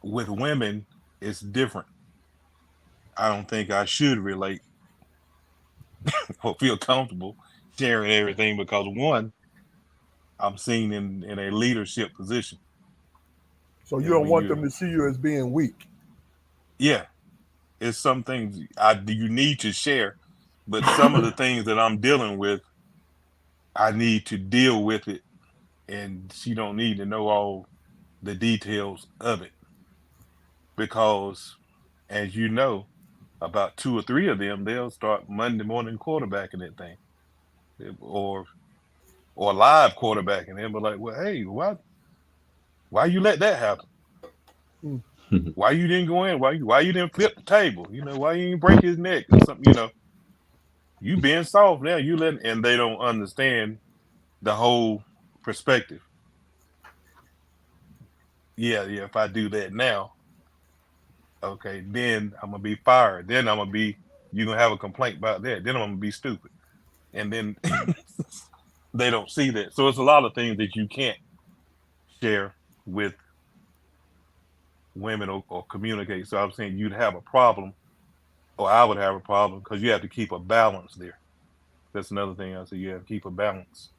Speaker 4: With women, it's different. I don't think I should relate or feel comfortable sharing everything because one, I'm seen in a leadership position.
Speaker 1: So you don't want them to see you as being weak.
Speaker 4: Yeah, it's some things you need to share, but some of the things that I'm dealing with, I need to deal with it, and she don't need to know all the details of it because, as you know, about 2 or 3 of them, they'll start Monday morning quarterbacking that thing, or live quarterbacking. They'll be like, "Well, hey, why you let that happen? Why you didn't go in? Why you didn't flip the table? You know, why you didn't break his neck or something? You know, you being soft now. And they don't understand the whole perspective. Yeah. If I do that now, okay, then I'm gonna be fired. Then you're gonna have a complaint about that. Then I'm gonna be stupid. And then they don't see that. So it's a lot of things that you can't share with women or communicate. So I'm saying you'd have a problem, or I would have a problem because you have to keep a balance there. That's another thing I say. You have to keep a balance.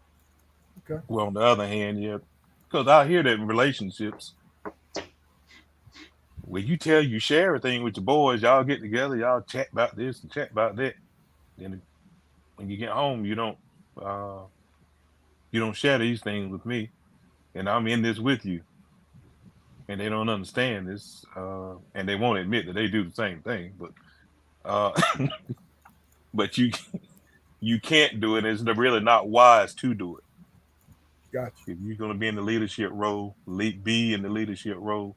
Speaker 1: Okay.
Speaker 4: Well, on the other hand, yeah, because I hear that in relationships, when you share everything with your boys, y'all get together, y'all chat about this and chat about that. Then when you get home, you don't share these things with me, and I'm in this with you, and they don't understand this, and they won't admit that they do the same thing. But but you can't do it. It's really not wise to do it.
Speaker 1: Gotcha.
Speaker 4: If you're going to be in the leadership role, be in the leadership role,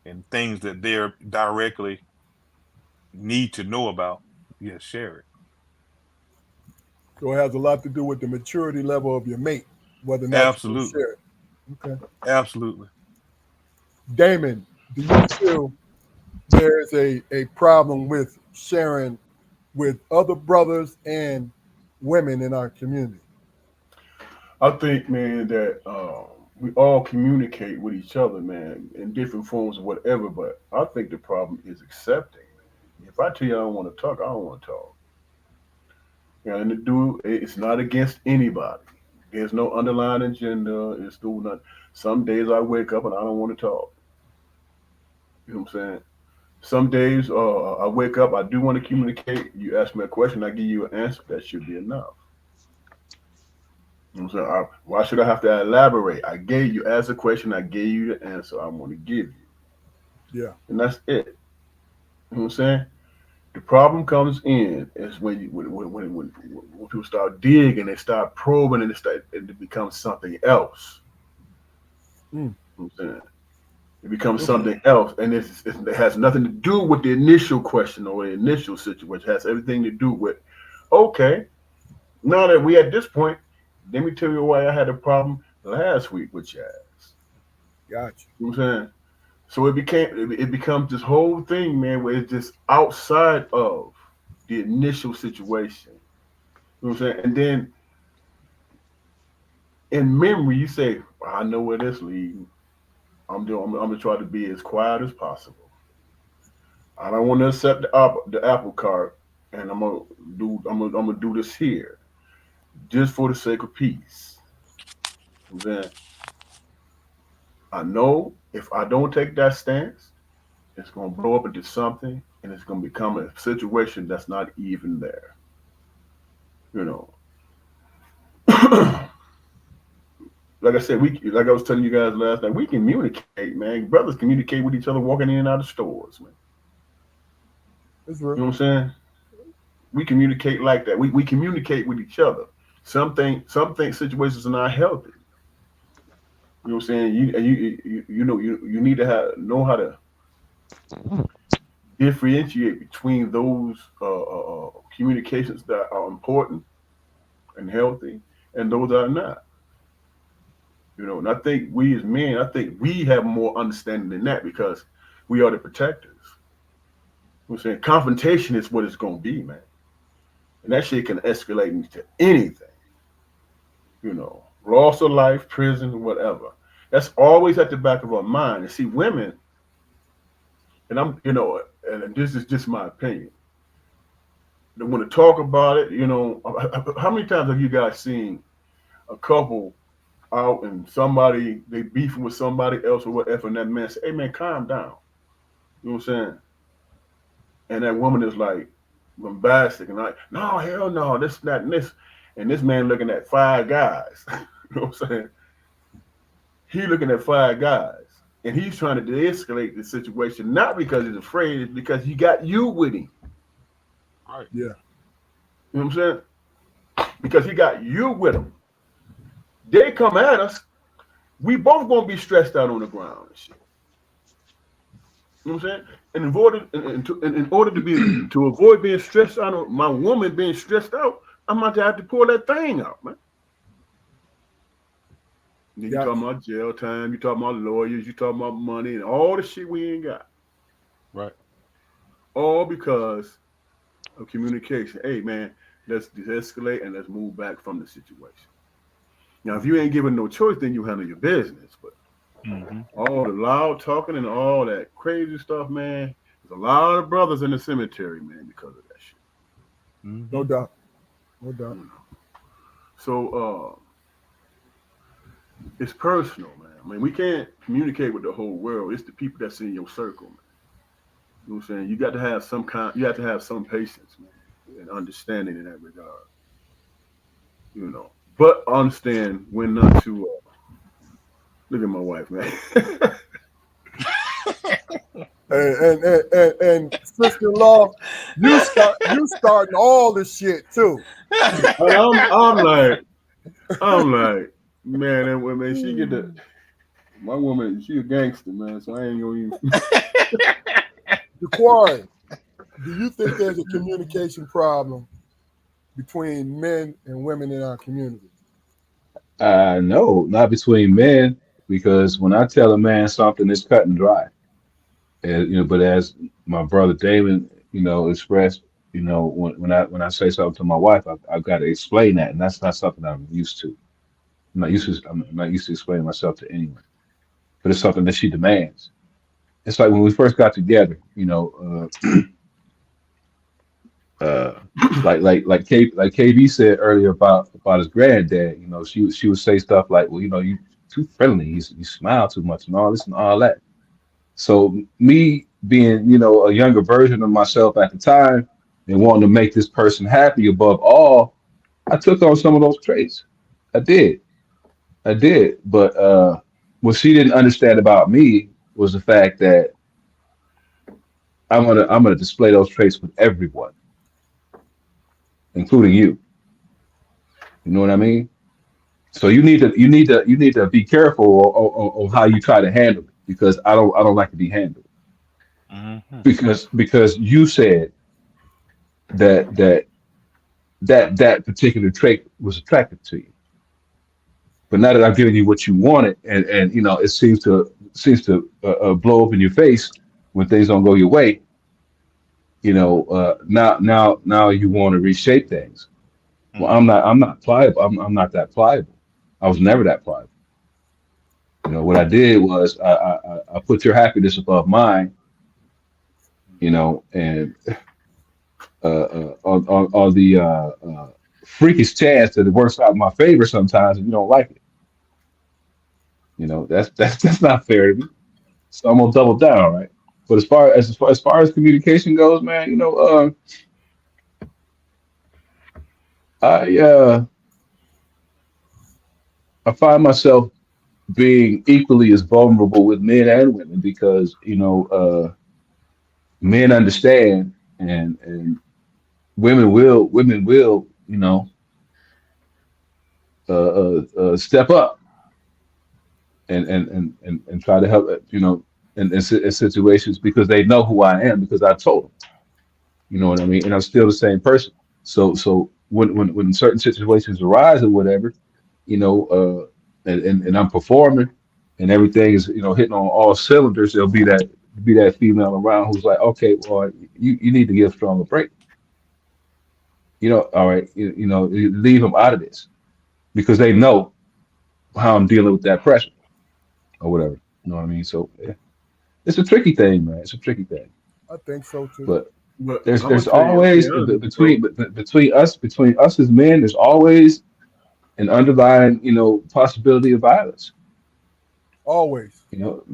Speaker 4: and things that they're directly need to know about, yes, share it.
Speaker 1: So it has a lot to do with the maturity level of your mate, whether or not
Speaker 4: Absolutely.
Speaker 1: you can share it. Okay.
Speaker 4: Absolutely.
Speaker 1: Damon, do you feel there's a problem with sharing with other brothers and women in our community?
Speaker 3: I think, man, that we all communicate with each other, man, in different forms or whatever. But I think the problem is accepting. Man. If I tell you I don't want to talk, I don't want to talk. You know, and the dude, it's not against anybody. There's no underlying agenda. It's still not. Some days I wake up and I don't want to talk. You know what I'm saying? Some days I wake up, I do want to communicate. You ask me a question, I give you an answer. That should be enough. You know what I'm saying? Why should I have to elaborate? I gave you, asked a question, I gave you the answer I want to give you.
Speaker 1: Yeah.
Speaker 3: And that's it. You know what I'm saying? The problem comes in is when people start digging, they start probing, and it becomes something else.
Speaker 1: Mm.
Speaker 3: You know what I'm saying? It becomes something else, and it has nothing to do with the initial question or the initial situation. It has everything to do with, okay, now that we at this point, let me tell you why I had a problem last week with your ass.
Speaker 1: Gotcha.
Speaker 3: You know what I'm saying? So it becomes this whole thing, man, where it's just outside of the initial situation. You know what I'm saying? And then in memory, you say, well, I know where this leads. I'm gonna try to be as quiet as possible. I don't want to accept the apple cart, and I'm gonna do this here just for the sake of peace. You know what I'm saying? I know if I don't take that stance, it's gonna blow up into something, and it's gonna become a situation that's not even there. You know, like I said, like I was telling you guys last night, we communicate, man. Brothers communicate with each other walking in and out of stores, man.
Speaker 1: It's
Speaker 3: You
Speaker 1: real.
Speaker 3: know what I'm saying? We communicate like that. We communicate with each other. Some think situations are not healthy. You know what I'm saying? You need to know how to differentiate between those communications that are important and healthy and those that are not. You know, and I think we as men, I think we have more understanding than that because we are the protectors. You know what I'm saying? Confrontation is what it's gonna be, man. And that shit can escalate into anything. You know, loss of life, prison, whatever. That's always at the back of our mind. And see, women, and and this is just my opinion. They want to talk about it. You know, how many times have you guys seen a couple out and somebody they beefing with somebody else or whatever, and that man say, "Hey man, calm down." You know what I'm saying? And that woman is like bombastic and like, "No, hell no, this, that, and this," and this man looking at five guys. You know what I'm saying? He looking at five guys, and he's trying to de-escalate the situation, not because he's afraid, it's because he got you with him.
Speaker 4: Right.
Speaker 1: Yeah.
Speaker 3: You know what I'm saying? Because he got you with him. They come at us, we both gonna be stressed out on the ground and shit. You know what I'm saying? And in order to avoid being stressed out, on my woman being stressed out, I'm about to have to pull that thing out, man. Then you talking about jail time, you talking about lawyers, you talking about money, and all the shit we ain't got.
Speaker 4: Right.
Speaker 3: All because of communication. Hey man, let's de-escalate and let's move back from the situation. Now, if you ain't given no choice, then you handle your business. But all the loud talking and all that crazy stuff, man, there's a lot of brothers in the cemetery, man, because of that shit.
Speaker 1: No doubt. No doubt.
Speaker 3: So it's personal, man. I mean, we can't communicate with the whole world. It's the people that's in your circle, man. You know what I'm saying? You got to have you have to have some patience, man, and understanding in that regard. You know. But understand when not to look at my wife, man.
Speaker 1: And sister-in-law, you starting all the shit too.
Speaker 3: I'm like, man, that woman, she get the my woman, she a gangster, man. So I ain't gonna even.
Speaker 1: Jaquari, do you think there's a communication problem between men and women in our community?
Speaker 2: No, not between men, because when I tell a man something, it's cut and dry. And, but as my brother Damon, expressed, when I say something to my wife, I've got to explain that, and that's not something I'm used to. I'm not used to explaining myself to anyone, but it's something that she demands. It's like when we first got together, uh, like KB said earlier about his granddad. She would say stuff like, "Well, you too friendly. You smile too much, and all this and all that." So me being, a younger version of myself at the time and wanting to make this person happy above all, I took on some of those traits. I did. I did. But what she didn't understand about me was the fact that I'm gonna display those traits with everyone, including you. You know what I mean? So you need to be careful on how you try to handle it, because I don't like to be handled,
Speaker 4: Mm-hmm.
Speaker 2: because you said that that particular trait was attractive to you. But now that I've given you what you wanted, and it seems to blow up in your face when things don't go your way. Now you want to reshape things. Well, I'm not pliable. I'm not that pliable. I was never that pliable. What I did was I put your happiness above mine. And on the freakish chance that it works out in my favor sometimes, and you don't like it. That's not fair to me. So I'm gonna double down, right? But as far as communication goes, man, I I find myself being equally as vulnerable with men and women, because men understand, and women will step up and try to help, in situations, because they know who I am, because I told them. You know what I mean? And I'm still the same person. So when certain situations arise or whatever, and I'm performing, and everything is hitting on all cylinders, there'll be that female around who's like, okay, well, you need to give Strong a break. All right, you leave him out of this, because they know how I'm dealing with that pressure or whatever. You know what I mean? So yeah, it's a tricky thing, man. It's a tricky thing,
Speaker 1: I think so too.
Speaker 2: but
Speaker 3: But
Speaker 2: there's
Speaker 3: I'm gonna
Speaker 2: there's
Speaker 3: tell you, be
Speaker 2: always
Speaker 3: honest, bro.
Speaker 2: between us as men, there's always an underlying possibility of violence.
Speaker 1: Always.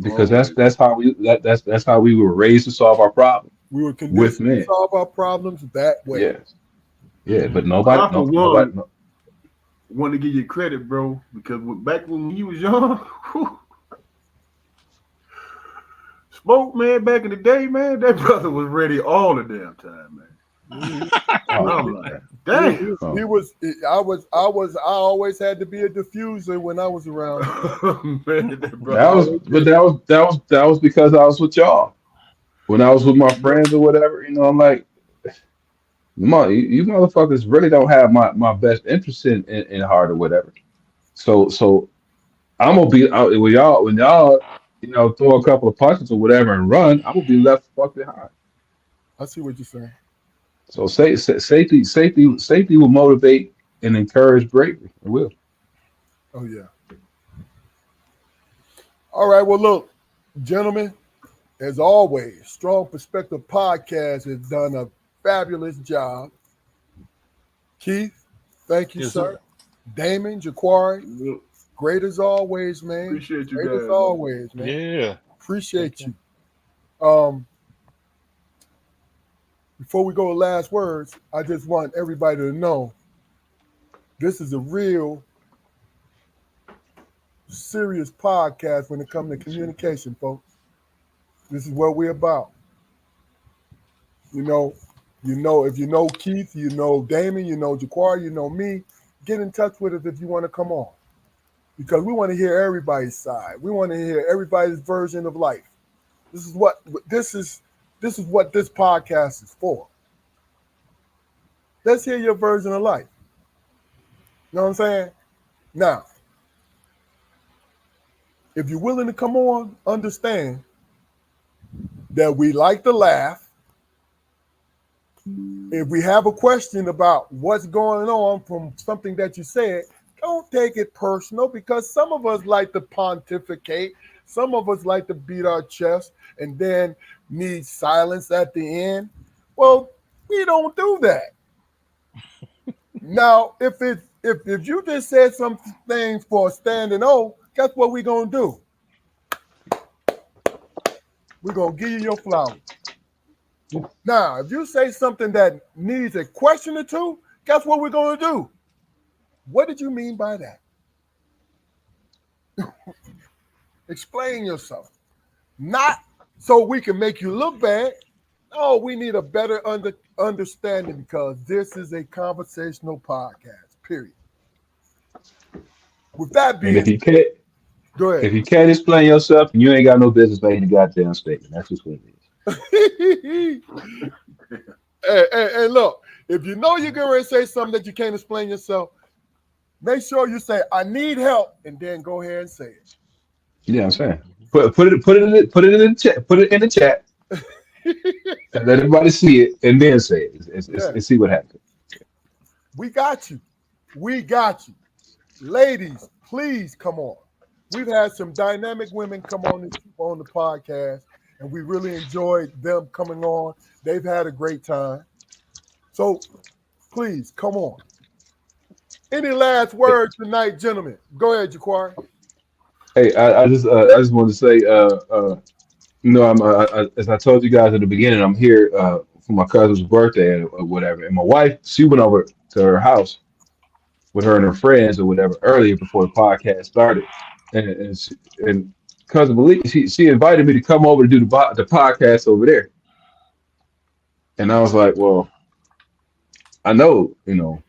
Speaker 2: Because that's
Speaker 3: Always.
Speaker 2: that's how we that, that's how we were raised to solve our problem
Speaker 1: We were
Speaker 2: with
Speaker 1: conditioned to
Speaker 2: men.
Speaker 1: solve our problems that way.
Speaker 2: Yeah, yeah, but nobody,
Speaker 3: I for
Speaker 2: no, nobody,
Speaker 3: one
Speaker 2: no,
Speaker 3: want to give you credit, bro, because back when you was young, Smoke man, back in the day, man, that brother was ready all the damn time, man.
Speaker 1: He, he,
Speaker 2: oh
Speaker 3: I'm
Speaker 1: he,
Speaker 3: like,
Speaker 2: man,
Speaker 3: damn.
Speaker 1: he
Speaker 2: oh,
Speaker 1: was. I always had to be a diffuser when I was around him.
Speaker 3: Man, that
Speaker 1: I
Speaker 3: brother.
Speaker 2: that was,
Speaker 1: always
Speaker 2: but
Speaker 1: did.
Speaker 2: that was because I was with y'all. When I was with my friends or whatever, I'm like, you motherfuckers really don't have my best interest in heart or whatever. So I'm gonna be out when y'all throw a couple of punches or whatever and run. I'm gonna be left fucked behind.
Speaker 1: I see what you're saying.
Speaker 2: So safety will motivate and encourage bravery. It will.
Speaker 1: Oh yeah. All right. Well, look, gentlemen. As always, Strong Perspective Podcast has done a fabulous job. Keith, thank you,
Speaker 4: Yes,
Speaker 1: sir.
Speaker 4: sir.
Speaker 1: Damon, Jaquari,
Speaker 3: Look,
Speaker 1: great as always, man.
Speaker 3: appreciate you
Speaker 1: Great as
Speaker 3: guys, man.
Speaker 1: always, man.
Speaker 4: Yeah. Thank
Speaker 1: Appreciate
Speaker 4: you.
Speaker 1: you. Before we go to last words, I just want everybody to know this is a real serious podcast when it comes to communication, folks. This is what we're about. You know, if you know Keith, you know Damon, you know Jaquar, you know me. Get in touch with us if you want to come on, because we want to hear everybody's side. We want to hear everybody's version of life. This is what this is. This is what this podcast is for. Let's hear your version of life. You know what I'm saying? Now, if you're willing to come on, understand that we like to laugh. If we have a question about what's going on from something that you said, don't take it personal, because some of us like to pontificate. Some of us like to beat our chest and then need silence at the end. Well, we don't do that. Now, if you just said some things for a standing O, guess what we're gonna do? We're gonna give you your flowers. Now, if you say something that needs a question or two, guess what we're gonna do? What did you mean by that? Explain yourself. Not so we can make you look bad. No, we need a better understanding, because this is a conversational podcast, period. With that being,
Speaker 2: And if you can't,
Speaker 1: go ahead.
Speaker 2: if you can't explain yourself, you ain't got no business making a goddamn statement. That's just what it is.
Speaker 1: Hey, look, if you know you're going to say something that you can't explain yourself, make sure you say, "I need help," and then go ahead and say it.
Speaker 2: Yeah, I'm saying. Put it in the chat. Put it in the chat. And let everybody see it, and then say it. And see what happens.
Speaker 1: We got you. We got you. Ladies, please come on. We've had some dynamic women come on the podcast, and we really enjoyed them coming on. They've had a great time. So please come on. Any last words tonight, gentlemen? Go ahead, Jaquari.
Speaker 2: Hey, I just wanted to say, as I told you guys at the beginning, I'm here for my cousin's birthday or whatever, and my wife, she went over to her house with her and her friends or whatever earlier before the podcast started, and cousin Malik, she invited me to come over to do the podcast over there, and I was like, well, I know, it'll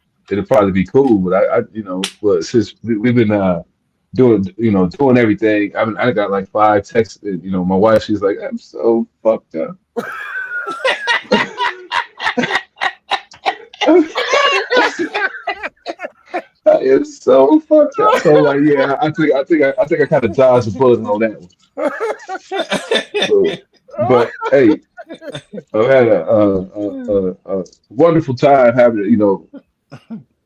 Speaker 2: probably be cool, but but since we've been doing everything, I got like 5 texts. My wife, she's like, I'm so fucked up. I am so fucked up. So like, yeah, I think I kind of dodged a bullet on that one. So, but hey, I've had a wonderful time having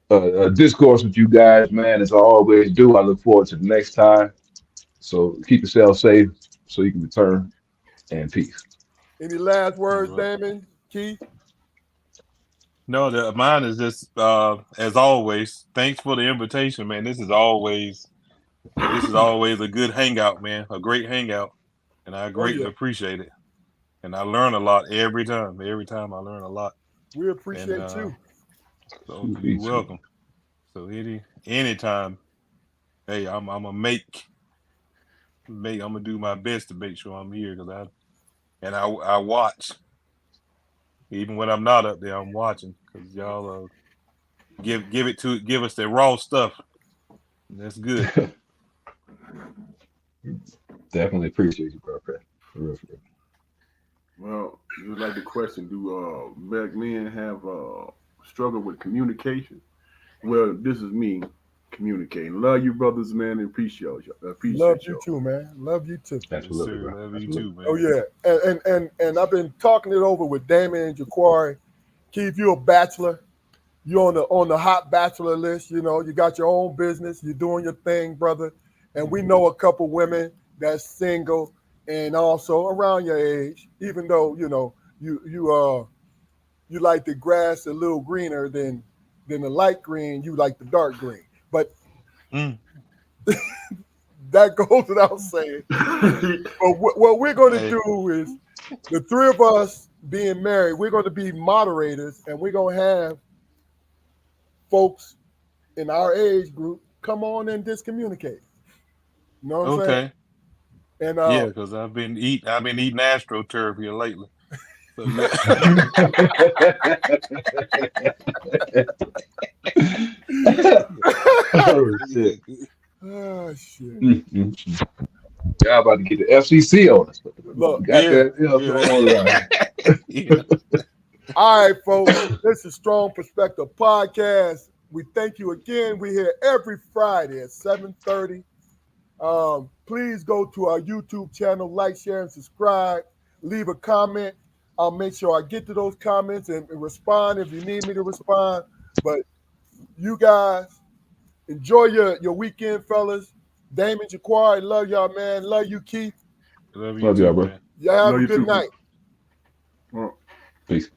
Speaker 2: a discourse with you guys, man. As I always do, I look forward to the next time. So keep yourself safe so you can return, and peace.
Speaker 1: Any last words, Damon, Keith?
Speaker 4: No, mine is just as always. Thanks for the invitation, man. This is always a good hangout, man. A great hangout, and I greatly appreciate it. And I learn a lot every time. Every time I learn a lot.
Speaker 1: We appreciate you.
Speaker 4: So you're welcome. So anytime, hey, I'm gonna do my best to make sure I'm here, because I watch. Even when I'm not up there, I'm watching, because y'all give us the raw stuff. That's good.
Speaker 2: Definitely appreciate you, bro. For real.
Speaker 3: Well, just like the question, do black men have struggle with communication? Well, this is me communicating. Love you, brothers, man, and appreciate you.
Speaker 1: Love you too, man. Love you too.
Speaker 2: Absolutely,
Speaker 4: Yes,
Speaker 2: bro.
Speaker 4: love you too, man.
Speaker 1: Oh yeah, and I've been talking it over with Damon and Jaquari. Keith, you're a bachelor. You're on the hot bachelor list. You got your own business. You're doing your thing, brother. And we know a couple women that's single and also around your age. Even though you like the grass a little greener than the light green, you like the dark green. But that goes without saying. But what we're going to do is, the three of us being married, we're going to be moderators, and we're going to have folks in our age group come on and discommunicate. You know what I'm saying? And
Speaker 4: yeah, because I've been eating AstroTurf here lately. So yeah.
Speaker 2: Oh shit.
Speaker 1: Oh shit.
Speaker 2: Y'all about to get the FCC on us.
Speaker 1: Look,
Speaker 2: Goddamn hell going on around here.
Speaker 1: All right, folks. This is Strong Perspective Podcast. We thank you again. We're here every Friday at 7:30. Please go to our YouTube channel, like, share, and subscribe. Leave a comment. I'll make sure I get to those comments and respond if you need me to respond. But you guys, enjoy your weekend, fellas. Damon, Jaquari, love y'all, man. Love you, Keith.
Speaker 4: Love you too,
Speaker 2: bro.
Speaker 4: man.
Speaker 1: Y'all have
Speaker 3: Love
Speaker 1: a
Speaker 3: you
Speaker 1: good
Speaker 3: too,
Speaker 1: night.
Speaker 3: man.
Speaker 2: Peace.